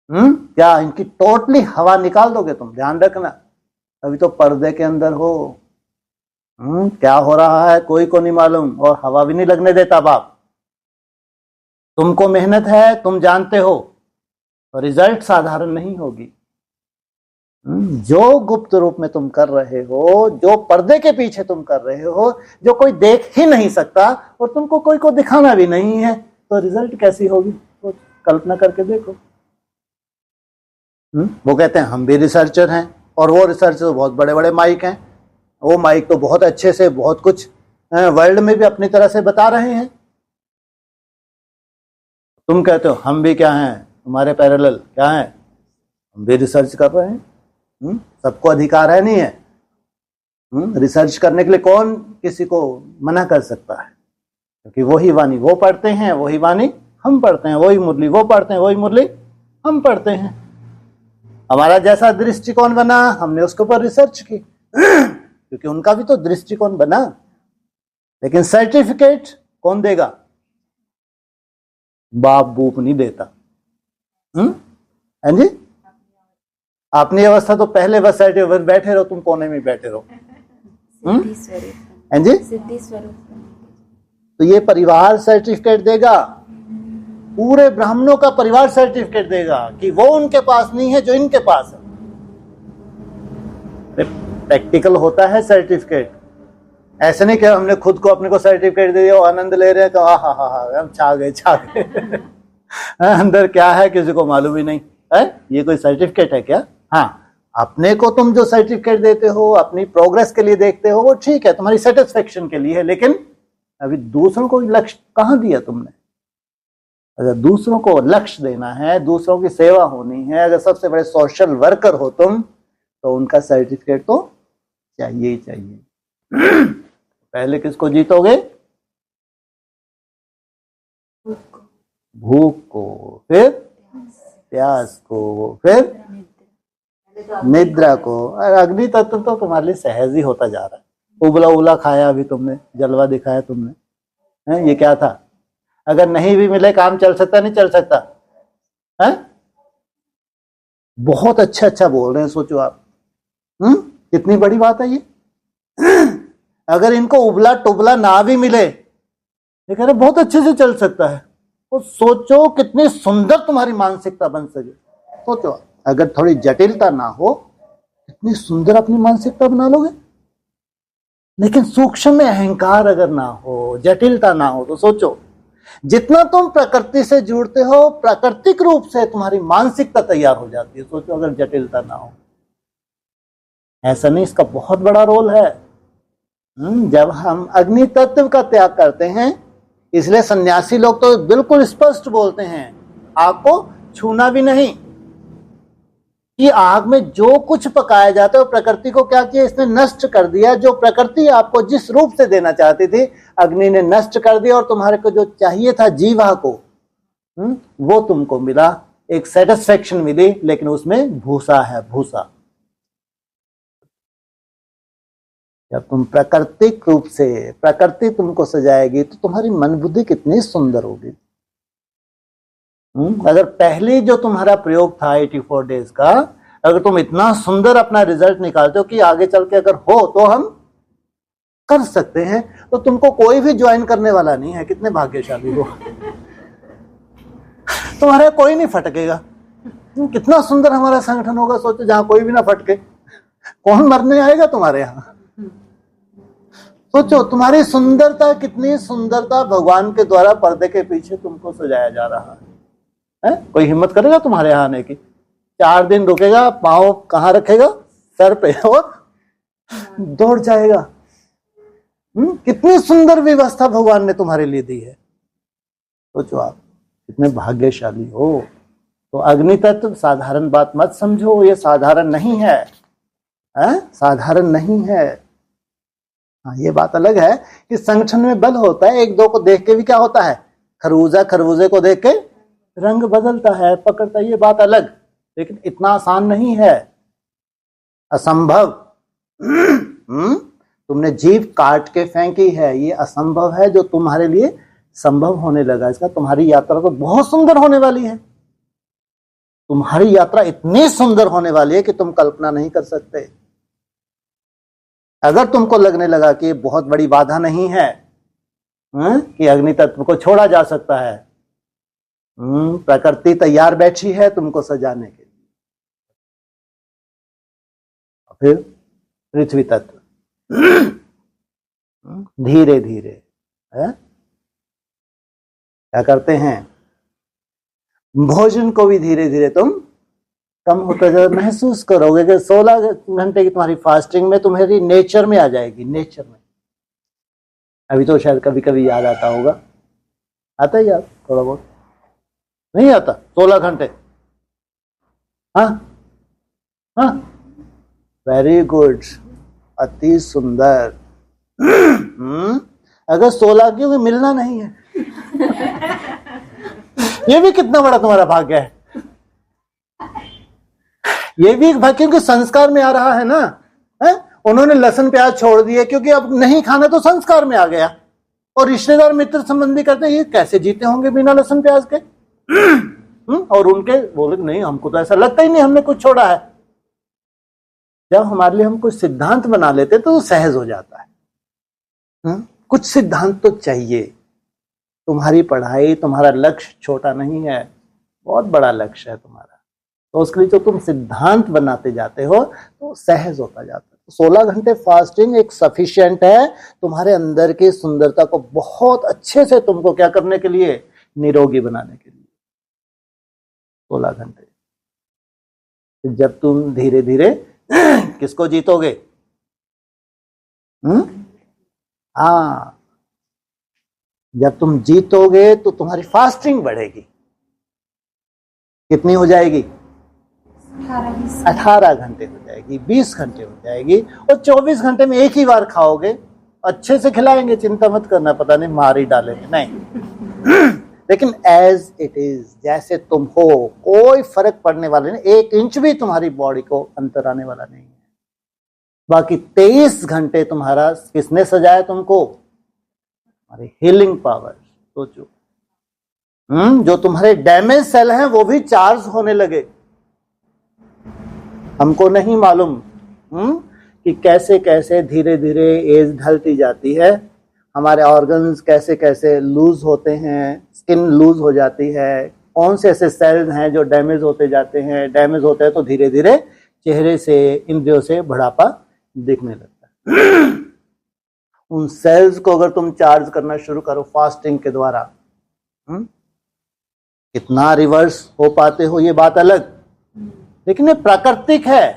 क्या इनकी टोटली हवा निकाल दोगे तुम? ध्यान रखना, अभी तो पर्दे के अंदर हो। क्या हो रहा है कोई को नहीं मालूम, और हवा भी नहीं लगने देता बाप। तुमको मेहनत है, तुम जानते हो, और रिजल्ट साधारण नहीं होगी। जो गुप्त रूप में तुम कर रहे हो, जो पर्दे के पीछे तुम कर रहे हो, जो कोई देख ही नहीं सकता और तुमको कोई को दिखाना भी नहीं है, तो रिजल्ट कैसी होगी? तो कल्पना करके देखो। वो कहते हैं हम भी रिसर्चर हैं, और वो रिसर्चर तो बहुत बड़े बड़े माइक हैं। वो माइक तो बहुत अच्छे से बहुत कुछ वर्ल्ड में भी अपनी तरह से बता रहे हैं। तुम कहते हो हम भी क्या हैं, तुम्हारे पैरेलल क्या हैं? हम भी रिसर्च कर रहे हैं। सबको अधिकार है नहीं है? रिसर्च करने के लिए कौन किसी को मना कर सकता है? क्योंकि वही वाणी वो पढ़ते हैं, वही वाणी हम पढ़ते हैं, वही मुरली वो पढ़ते हैं, वही मुरली हम पढ़ते हैं। हमारा जैसा दृष्टिकोण बना, हमने उसके ऊपर रिसर्च की, क्योंकि उनका भी तो दृष्टिकोण बना। लेकिन सर्टिफिकेट कौन देगा? बाप बूप नहीं देता। जी, अपनी अवस्था तो पहले बस सर्टिफिकेट, बैठे रहो तुम कोने में बैठे रहो। जी, सिद्धि स्वरूप। तो ये परिवार सर्टिफिकेट देगा, पूरे ब्राह्मणों का परिवार सर्टिफिकेट देगा कि वो उनके पास नहीं है जो इनके पास है। प्रैक्टिकल होता है सर्टिफिकेट। ऐसे नहीं कि हमने खुद को अपने को सर्टिफिकेट दे दिया, आनंद ले रहे हैं, कहा हा हा हा हम छा गए। अंदर क्या है किसी को मालूम ही नहीं है। ये कोई सर्टिफिकेट है क्या? हाँ, अपने को तुम जो सर्टिफिकेट देते हो अपनी प्रोग्रेस के लिए देखते हो, वो ठीक है, तुम्हारी सेटिस्फेक्शन के लिए है। लेकिन अभी दूसरों को लक्ष्य कहाँ दिया तुमने? अगर दूसरों को लक्ष्य देना है, दूसरों की सेवा होनी है, अगर सबसे बड़े सोशल वर्कर हो तुम, तो उनका सर्टिफिकेट तो चाहिए ही चाहिए। पहले किसको जीतोगे? भूख को, फिर प्यास को, फिर निद्रा को। और अग्नि तत्व तो तुम्हारे लिए सहज ही होता जा रहा है। उबला उबला खाया अभी तुमने, जलवा दिखाया तुमने, है ये क्या था? अगर नहीं भी मिले काम चल सकता नहीं चल सकता है? बहुत अच्छा अच्छा बोल रहे हैं, सोचो आप। कितनी बड़ी बात है ये। अगर इनको उबला टुबला ना भी मिले, ये कह रहे बहुत अच्छे से चल सकता है। तो सोचो कितनी सुंदर तुम्हारी मानसिकता बन सके। सोचो अगर थोड़ी जटिलता ना हो, कितनी सुंदर अपनी मानसिकता बना लोगे। लेकिन सूक्ष्म में अहंकार अगर ना हो, जटिलता ना हो, तो सोचो जितना तुम प्रकृति से जुड़ते हो प्राकृतिक रूप से तुम्हारी मानसिकता तैयार हो जाती है। सोचो अगर जटिलता ना हो। ऐसा नहीं, इसका बहुत बड़ा रोल है। जब हम अग्नि तत्व का त्याग करते हैं, इसलिए सन्यासी लोग तो बिल्कुल स्पष्ट बोलते हैं आग को छूना भी नहीं, कि आग में जो कुछ पकाया जाता है वो प्रकृति को क्या किया, इसने नष्ट कर दिया। जो प्रकृति आपको जिस रूप से देना चाहती थी अग्नि ने नष्ट कर दिया, और तुम्हारे को जो चाहिए था जीवा को वो तुमको मिला, एक सेटिस्फेक्शन मिली, लेकिन उसमें भूसा है, भूसा। जब तुम प्राकृतिक रूप से, प्रकृति तुमको सजाएगी तो तुम्हारी मन बुद्धि कितनी सुंदर होगी। अगर पहले जो तुम्हारा प्रयोग था 84 डेज का, अगर तुम इतना सुंदर अपना रिजल्ट निकालते हो कि आगे चल के अगर हो तो हम कर सकते हैं, तो तुमको कोई भी ज्वाइन करने वाला नहीं है। कितने भाग्यशाली हो, तुम्हारा कोई नहीं फटकेगा। कितना सुंदर हमारा संगठन होगा, सोचो जहां कोई भी ना फटके। कौन मरने आएगा तुम्हारे यहाँ? सोचो तुम्हारी सुंदरता, कितनी सुंदरता भगवान के द्वारा पर्दे के पीछे तुमको सजाया जा रहा है। कोई हिम्मत करेगा तुम्हारे यहाँ आने की? 4 दिन रुकेगा, पाँव कहाँ रखेगा? सर पे, और दौड़ जाएगा। कितनी सुंदर व्यवस्था भगवान ने तुम्हारे लिए दी है। सोचो आप कितने भाग्यशाली हो। तो अग्नि तत्व साधारण बात मत समझो, ये साधारण नहीं है, साधारण नहीं है। हाँ, ये बात अलग है कि संगठन में बल होता है। एक दो को देख के भी क्या होता है, खरबूजा खरबूजे को देख के रंग बदलता है, पकड़ता है, ये बात अलग। लेकिन इतना आसान नहीं है, असंभव। तुमने जीभ काट के फेंकी है, ये असंभव है। जो तुम्हारे लिए संभव होने लगा, इसका तुम्हारी यात्रा तो बहुत सुंदर होने वाली है। तुम्हारी यात्रा इतनी सुंदर होने वाली है कि तुम कल्पना नहीं कर सकते। अगर तुमको लगने लगा कि ये बहुत बड़ी बाधा नहीं है कि अग्नि तत्व को छोड़ा जा सकता है, प्रकृति तैयार बैठी है तुमको सजाने के लिए। फिर पृथ्वी तत्व धीरे धीरे क्या करते हैं, भोजन को भी धीरे धीरे तुम कम होता जाए। महसूस करोगे कि 16 घंटे की तुम्हारी फास्टिंग में तुम्हारी नेचर में आ जाएगी, नेचर में। अभी तो शायद कभी कभी याद आता होगा, आता है याद थोड़ा बहुत? नहीं आता 16 घंटे? हाँ हाँ, वेरी गुड, अति सुंदर। अगर 16 क्योंकि मिलना नहीं है ये भी कितना बड़ा तुम्हारा भाग्य है। ये भी एक भाग्य, क्योंकि संस्कार में आ रहा है ना, है? उन्होंने लहसुन प्याज छोड़ दिए क्योंकि अब नहीं खाना, तो संस्कार में आ गया। और रिश्तेदार मित्र संबंधी करते हैं, ये कैसे जीते होंगे बिना लहसुन प्याज के? और उनके बोले नहीं, हमको तो ऐसा लगता ही नहीं हमने कुछ छोड़ा है। जब हमारे लिए हम कुछ सिद्धांत बना लेते तो सहज हो जाता है। कुछ सिद्धांत तो चाहिए। तुम्हारी पढ़ाई, तुम्हारा लक्ष्य छोटा नहीं है, बहुत बड़ा लक्ष्य है तुम्हारा। तो उसके लिए जो तुम सिद्धांत बनाते जाते हो तो सहज होता जाता है। 16 घंटे फास्टिंग एक सफिशिएंट है तुम्हारे अंदर की सुंदरता को बहुत अच्छे से तुमको क्या करने के लिए, निरोगी बनाने के लिए। 16 घंटे। जब तुम धीरे धीरे किसको जीतोगे? हाँ, जब तुम जीतोगे तो तुम्हारी फास्टिंग बढ़ेगी। कितनी हो जाएगी? 18 घंटे हो जाएगी, 20 घंटे हो जाएगी, और 24 घंटे में एक ही बार खाओगे। अच्छे से खिलाएंगे, चिंता मत करना, पता नहीं मार ही डालेंगे, नहीं। लेकिन एज इट इज, जैसे तुम हो, कोई फर्क पड़ने वाला नहीं। 1 इंच भी तुम्हारी बॉडी को अंतर आने वाला नहीं है। बाकी 23 घंटे तुम्हारा किसने सजाया तुमको? हमारी हीलिंग पावर। सोचो, जो तुम्हारे डैमेज सेल हैं वो भी चार्ज होने लगे। हमको नहीं मालूम कि कैसे कैसे धीरे धीरे एज ढलती जाती है, हमारे ऑर्गन्स कैसे कैसे लूज होते हैं, स्किन लूज हो जाती है, कौन से ऐसे सेल्स हैं जो डैमेज होते जाते हैं। डैमेज होते हैं तो धीरे धीरे चेहरे से, इंद्रियों से बुढ़ापा दिखने लगता है। उन सेल्स को अगर तुम चार्ज करना शुरू करो फास्टिंग के द्वारा, कितना रिवर्स हो पाते हो ये बात अलग, लेकिन ये प्राकृतिक है।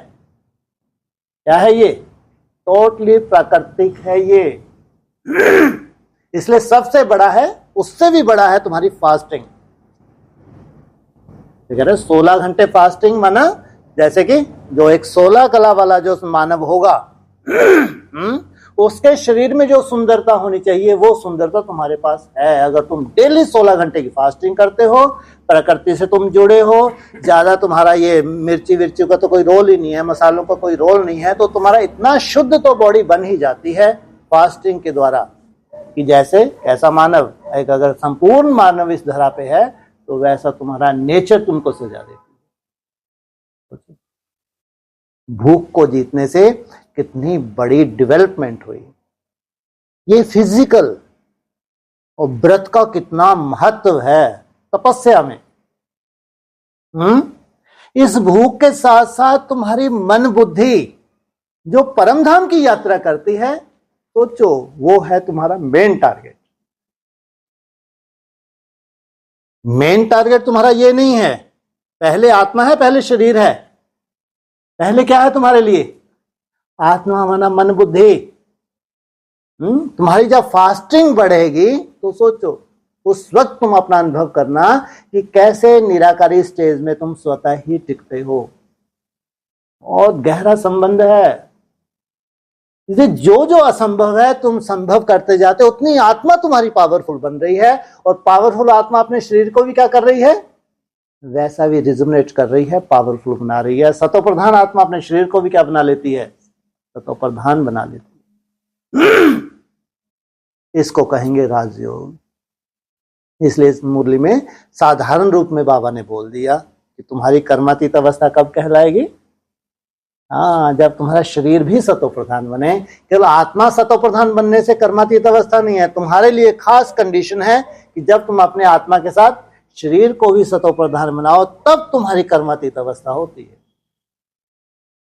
क्या है ये? टोटली प्राकृतिक है ये। इसलिए सबसे बड़ा है, उससे भी बड़ा है तुम्हारी फास्टिंग। ठीक है, 16 घंटे फास्टिंग माना, जैसे कि जो एक 16 कला वाला जो मानव होगा उसके शरीर में जो सुंदरता होनी चाहिए वो सुंदरता तुम्हारे पास है। अगर तुम डेली 16 घंटे की फास्टिंग करते हो, प्रकृति से तुम जुड़े हो, ज्यादा तुम्हारा ये मिर्ची विर्ची का तो कोई रोल ही नहीं है, मसालों का कोई रोल नहीं है, तो तुम्हारा इतना शुद्ध तो बॉडी बन ही जाती है फास्टिंग के द्वारा कि जैसे ऐसा मानव, एक अगर संपूर्ण मानव इस धरा पे है तो वैसा तुम्हारा नेचर तुमको सजा देती है। भूख को जीतने से कितनी बड़ी डेवलपमेंट हुई। ये फिजिकल और व्रत का कितना महत्व है तपस्या में। इस भूख के साथ साथ तुम्हारी मन बुद्धि जो परम धाम की यात्रा करती है, सोचो वो है तुम्हारा मेन टारगेट। मेन टारगेट तुम्हारा ये नहीं है पहले आत्मा है पहले शरीर है, पहले क्या है तुम्हारे लिए? आत्मा माना मन बुद्धि। तुम्हारी जब फास्टिंग बढ़ेगी तो सोचो उस वक्त तुम अपना अनुभव करना कि कैसे निराकारी स्टेज में तुम स्वतः ही टिकते हो। और गहरा संबंध है। इसे जो जो असंभव है तुम संभव करते जाते, उतनी आत्मा तुम्हारी पावरफुल बन रही है। और पावरफुल आत्मा अपने शरीर को भी क्या कर रही है? वैसा भी रिजोनेट कर रही है, पावरफुल बना रही है। सतो प्रधान आत्मा अपने शरीर को भी क्या बना लेती है? सतो प्रधान बना लेती है। इसको कहेंगे राजयोग। इसलिए इस मुरली में साधारण रूप में बाबा ने बोल दिया कि तुम्हारी कर्मातीत अवस्था कब कहलाएगी? हाँ, जब तुम्हारा शरीर भी सतो प्रधान बने। केवल आत्मा सतो प्रधान बनने से कर्मातीत अवस्था नहीं है, तुम्हारे लिए खास कंडीशन है कि जब तुम अपने आत्मा के साथ शरीर को भी सतो प्रधान बनाओ तब तुम्हारी कर्मातीत अवस्था होती है।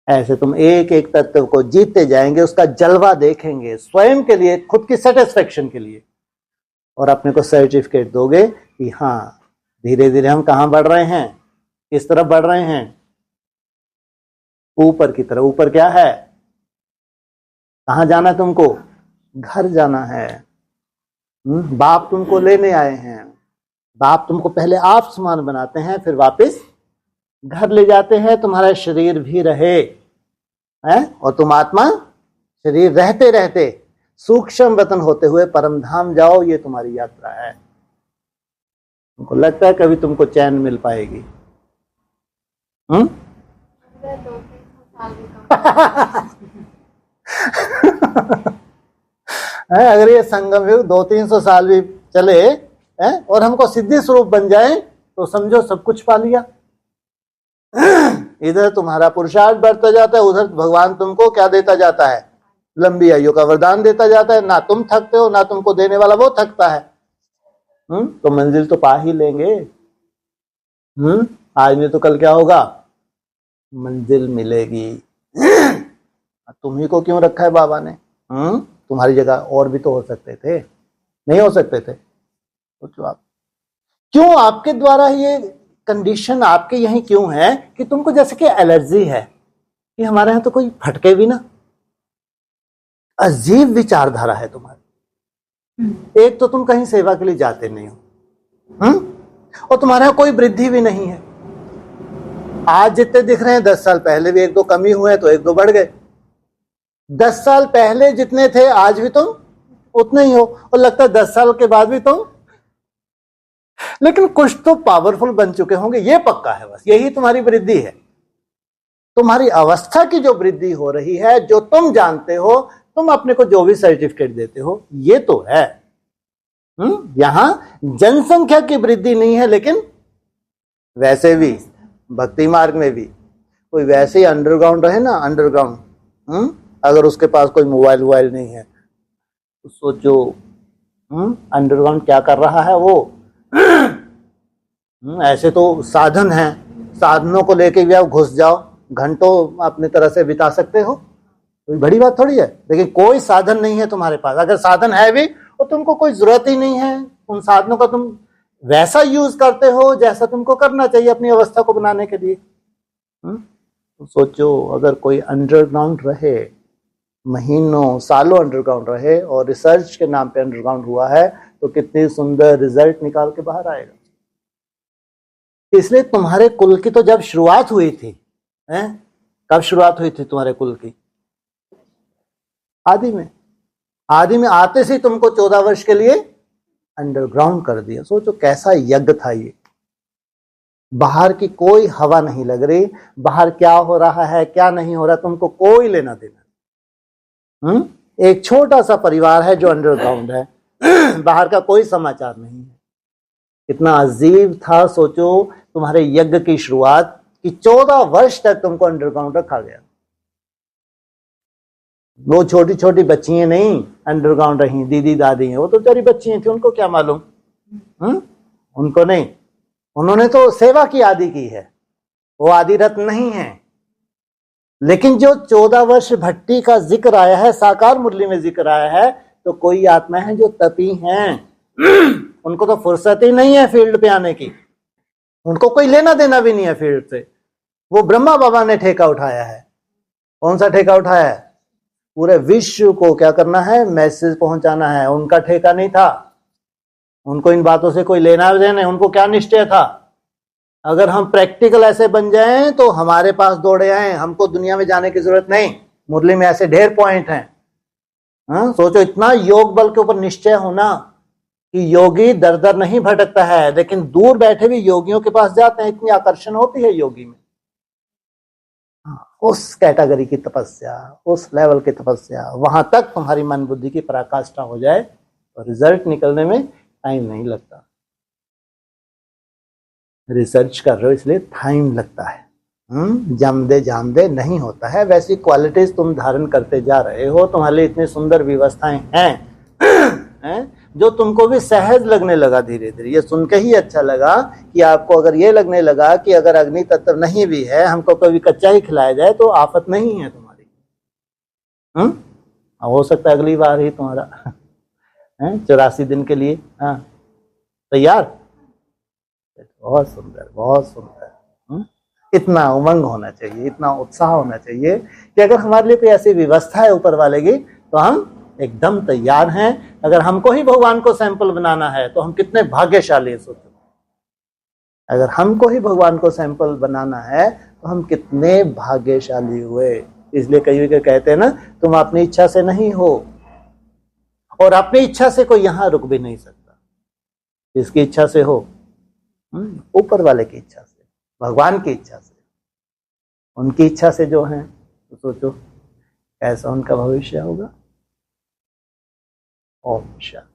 ऐसे तुम एक एक तत्व को जीतते जाएंगे, उसका जलवा देखेंगे स्वयं के लिए, खुद की सेटिस्फेक्शन के लिए, और अपने को सर्टिफिकेट दोगे कि हाँ धीरे धीरे हम कहाँ बढ़ रहे हैं, किस तरफ बढ़ रहे हैं? ऊपर की तरफ। ऊपर क्या है? कहाँ जाना है तुमको? घर जाना है। बाप तुमको लेने आए हैं। बाप तुमको पहले आप समान बनाते हैं, फिर वापस घर ले जाते हैं। तुम्हारा शरीर भी रहे है और तुम आत्मा शरीर रहते रहते सूक्ष्म वतन होते हुए परमधाम जाओ। ये तुम्हारी यात्रा है। तुमको लगता है कभी तुमको चैन मिल पाएगी? अगर ये संगम युग 200-300 साल भी चले और हमको सिद्धि स्वरूप बन जाए तो समझो सब कुछ पा लिया। इधर तुम्हारा पुरुषार्थ बढ़ता जाता है, उधर भगवान तुमको क्या देता जाता है? लंबी आयु का वरदान देता जाता है। ना तुम थकते हो, ना तुमको देने वाला वो थकता है। तो मंजिल तो पा ही लेंगे। आज नहीं तो कल क्या होगा? मंजिल मिलेगी। तुम ही को क्यों रखा है बाबा ने? तुम्हारी जगह और भी तो हो सकते थे, नहीं हो सकते थे? सोचो आप, क्यों आपके द्वारा ये कंडीशन आपके यहीं क्यों है कि तुमको जैसे कि एलर्जी है कि हमारे यहाँ तो कोई फटके भी ना। अजीब विचारधारा है तुम्हारी। एक तो तुम कहीं सेवा के लिए जाते नहीं हो, और तुम्हारे यहाँ कोई वृद्धि भी नहीं है। आज जितने दिख रहे हैं 10 साल पहले भी 1-2 कमी हुए तो 1-2 बढ़ गए। 10 साल पहले जितने थे आज भी तुम उतने ही हो, और लगता है 10 साल के बाद भी तुम, लेकिन कुछ तो पावरफुल बन चुके होंगे, ये पक्का है। बस यही तुम्हारी वृद्धि है। तुम्हारी अवस्था की जो वृद्धि हो रही है, जो तुम जानते हो, तुम अपने को जो भी सर्टिफिकेट देते हो, ये तो है। यहां जनसंख्या की वृद्धि नहीं है, लेकिन वैसे भी भक्ति मार्ग में भी कोई वैसे ही अंडरग्राउंड रहे ना, अंडरग्राउंड, अगर उसके पास कोई मोबाइल नहीं है तो सोचो अंडरग्राउंड क्या कर रहा है वो। ऐसे तो साधन हैं, साधनों को लेके भी आप घुस जाओ, घंटों अपनी तरह से बिता सकते हो। कोई बड़ी बात थोड़ी है। लेकिन कोई साधन नहीं है तुम्हारे पास, अगर साधन है भी तो तुमको कोई जरूरत ही नहीं है उन साधनों का, तुम वैसा यूज करते हो जैसा तुमको करना चाहिए अपनी अवस्था को बनाने के लिए। तो सोचो अगर कोई अंडरग्राउंड रहे, महीनों सालों अंडरग्राउंड रहे और रिसर्च के नाम पे अंडरग्राउंड हुआ है, तो कितनी सुंदर रिजल्ट निकाल के बाहर आएगा। इसलिए तुम्हारे कुल की तो जब शुरुआत हुई थी, कब शुरुआत हुई थी तुम्हारे कुल की? आदि में। आदि में आते से तुमको 14 वर्ष के लिए अंडरग्राउंड कर दिया। सोचो कैसा यज्ञ था ये। बाहर की कोई हवा नहीं लग रही, बाहर क्या हो रहा है क्या नहीं हो रहा तुमको कोई लेना देना। एक छोटा सा परिवार है जो अंडरग्राउंड है, बाहर का कोई समाचार नहीं है। कितना अजीब था। सोचो तुम्हारे यज्ञ की शुरुआत कि 14 वर्ष तक तुमको अंडरग्राउंड रखा गया। वो छोटी छोटी बच्चियां नहीं अंडरग्राउंड रही, दीदी दादी हैं, वो तो बेचारी बच्चियां थी, उनको क्या मालूम। उनको नहीं, उन्होंने तो सेवा की आदि की है, वो आदि रत्न नहीं है। लेकिन जो 14 वर्ष भट्टी का जिक्र आया है, साकार मुरली में जिक्र आया है, तो कोई आत्मा है जो तपी हैं। उनको तो फुर्सत ही नहीं है फील्ड पे आने की, उनको कोई लेना देना भी नहीं है फील्ड से। वो ब्रह्मा बाबा ने ठेका उठाया है। कौन सा ठेका उठाया है? पूरे विश्व को क्या करना है? मैसेज पहुंचाना है। उनका ठेका नहीं था, उनको इन बातों से कोई लेना देना। उनको क्या निश्चय था? अगर हम प्रैक्टिकल ऐसे बन जाएं तो हमारे पास दौड़े आए, हमको दुनिया में जाने की जरूरत नहीं। मुरली में ऐसे ढेर पॉइंट हैं। सोचो इतना योग बल के ऊपर निश्चय होना कि योगी दर दर नहीं भटकता है, लेकिन दूर बैठे भी योगियों के पास जाते हैं, इतनी आकर्षण होती है योगी में। उस कैटेगरी की तपस्या, उस लेवल की तपस्या, वहां तक तुम्हारी मन बुद्धि की पराकाष्ठा हो जाए तो रिजल्ट निकलने में टाइम नहीं लगता। रिसर्च कर रहे हो इसलिए टाइम लगता है, जमदे जामदे नहीं होता है। वैसी क्वालिटीज तुम धारण करते जा रहे हो, तुम्हारे लिए इतनी सुंदर व्यवस्थाएं हैं जो तुमको भी सहज लगने लगा धीरे धीरे। ये सुन के ही अच्छा लगा कि आपको अगर ये लगने लगा कि अगर अग्नि तत्व नहीं भी है, हमको कभी कच्चा ही खिलाया जाए तो आफत नहीं है तुम्हारी। हो सकता है अगली बार ही तुम्हारा 84 दिन के लिए तैयार। बहुत सुंदर, बहुत सुंदर। इतना उमंग होना चाहिए, इतना उत्साह होना चाहिए कि अगर हमारे लिए कोई ऐसी व्यवस्था है ऊपर वाले की तो हम एकदम तैयार हैं। अगर हमको ही भगवान को सैंपल बनाना है तो हम कितने भाग्यशाली। सोचो अगर हमको ही भगवान को सैंपल बनाना है तो हम कितने भाग्यशाली हुए। इसलिए कई कहते हैं ना, तुम अपनी इच्छा से नहीं हो, और अपनी इच्छा से कोई यहां रुक भी नहीं सकता। इसकी इच्छा से हो, ऊपर वाले की इच्छा से, भगवान की इच्छा से, उनकी इच्छा से जो है, तो सोचो कैसा उनका भविष्य होगा। ओम शांति।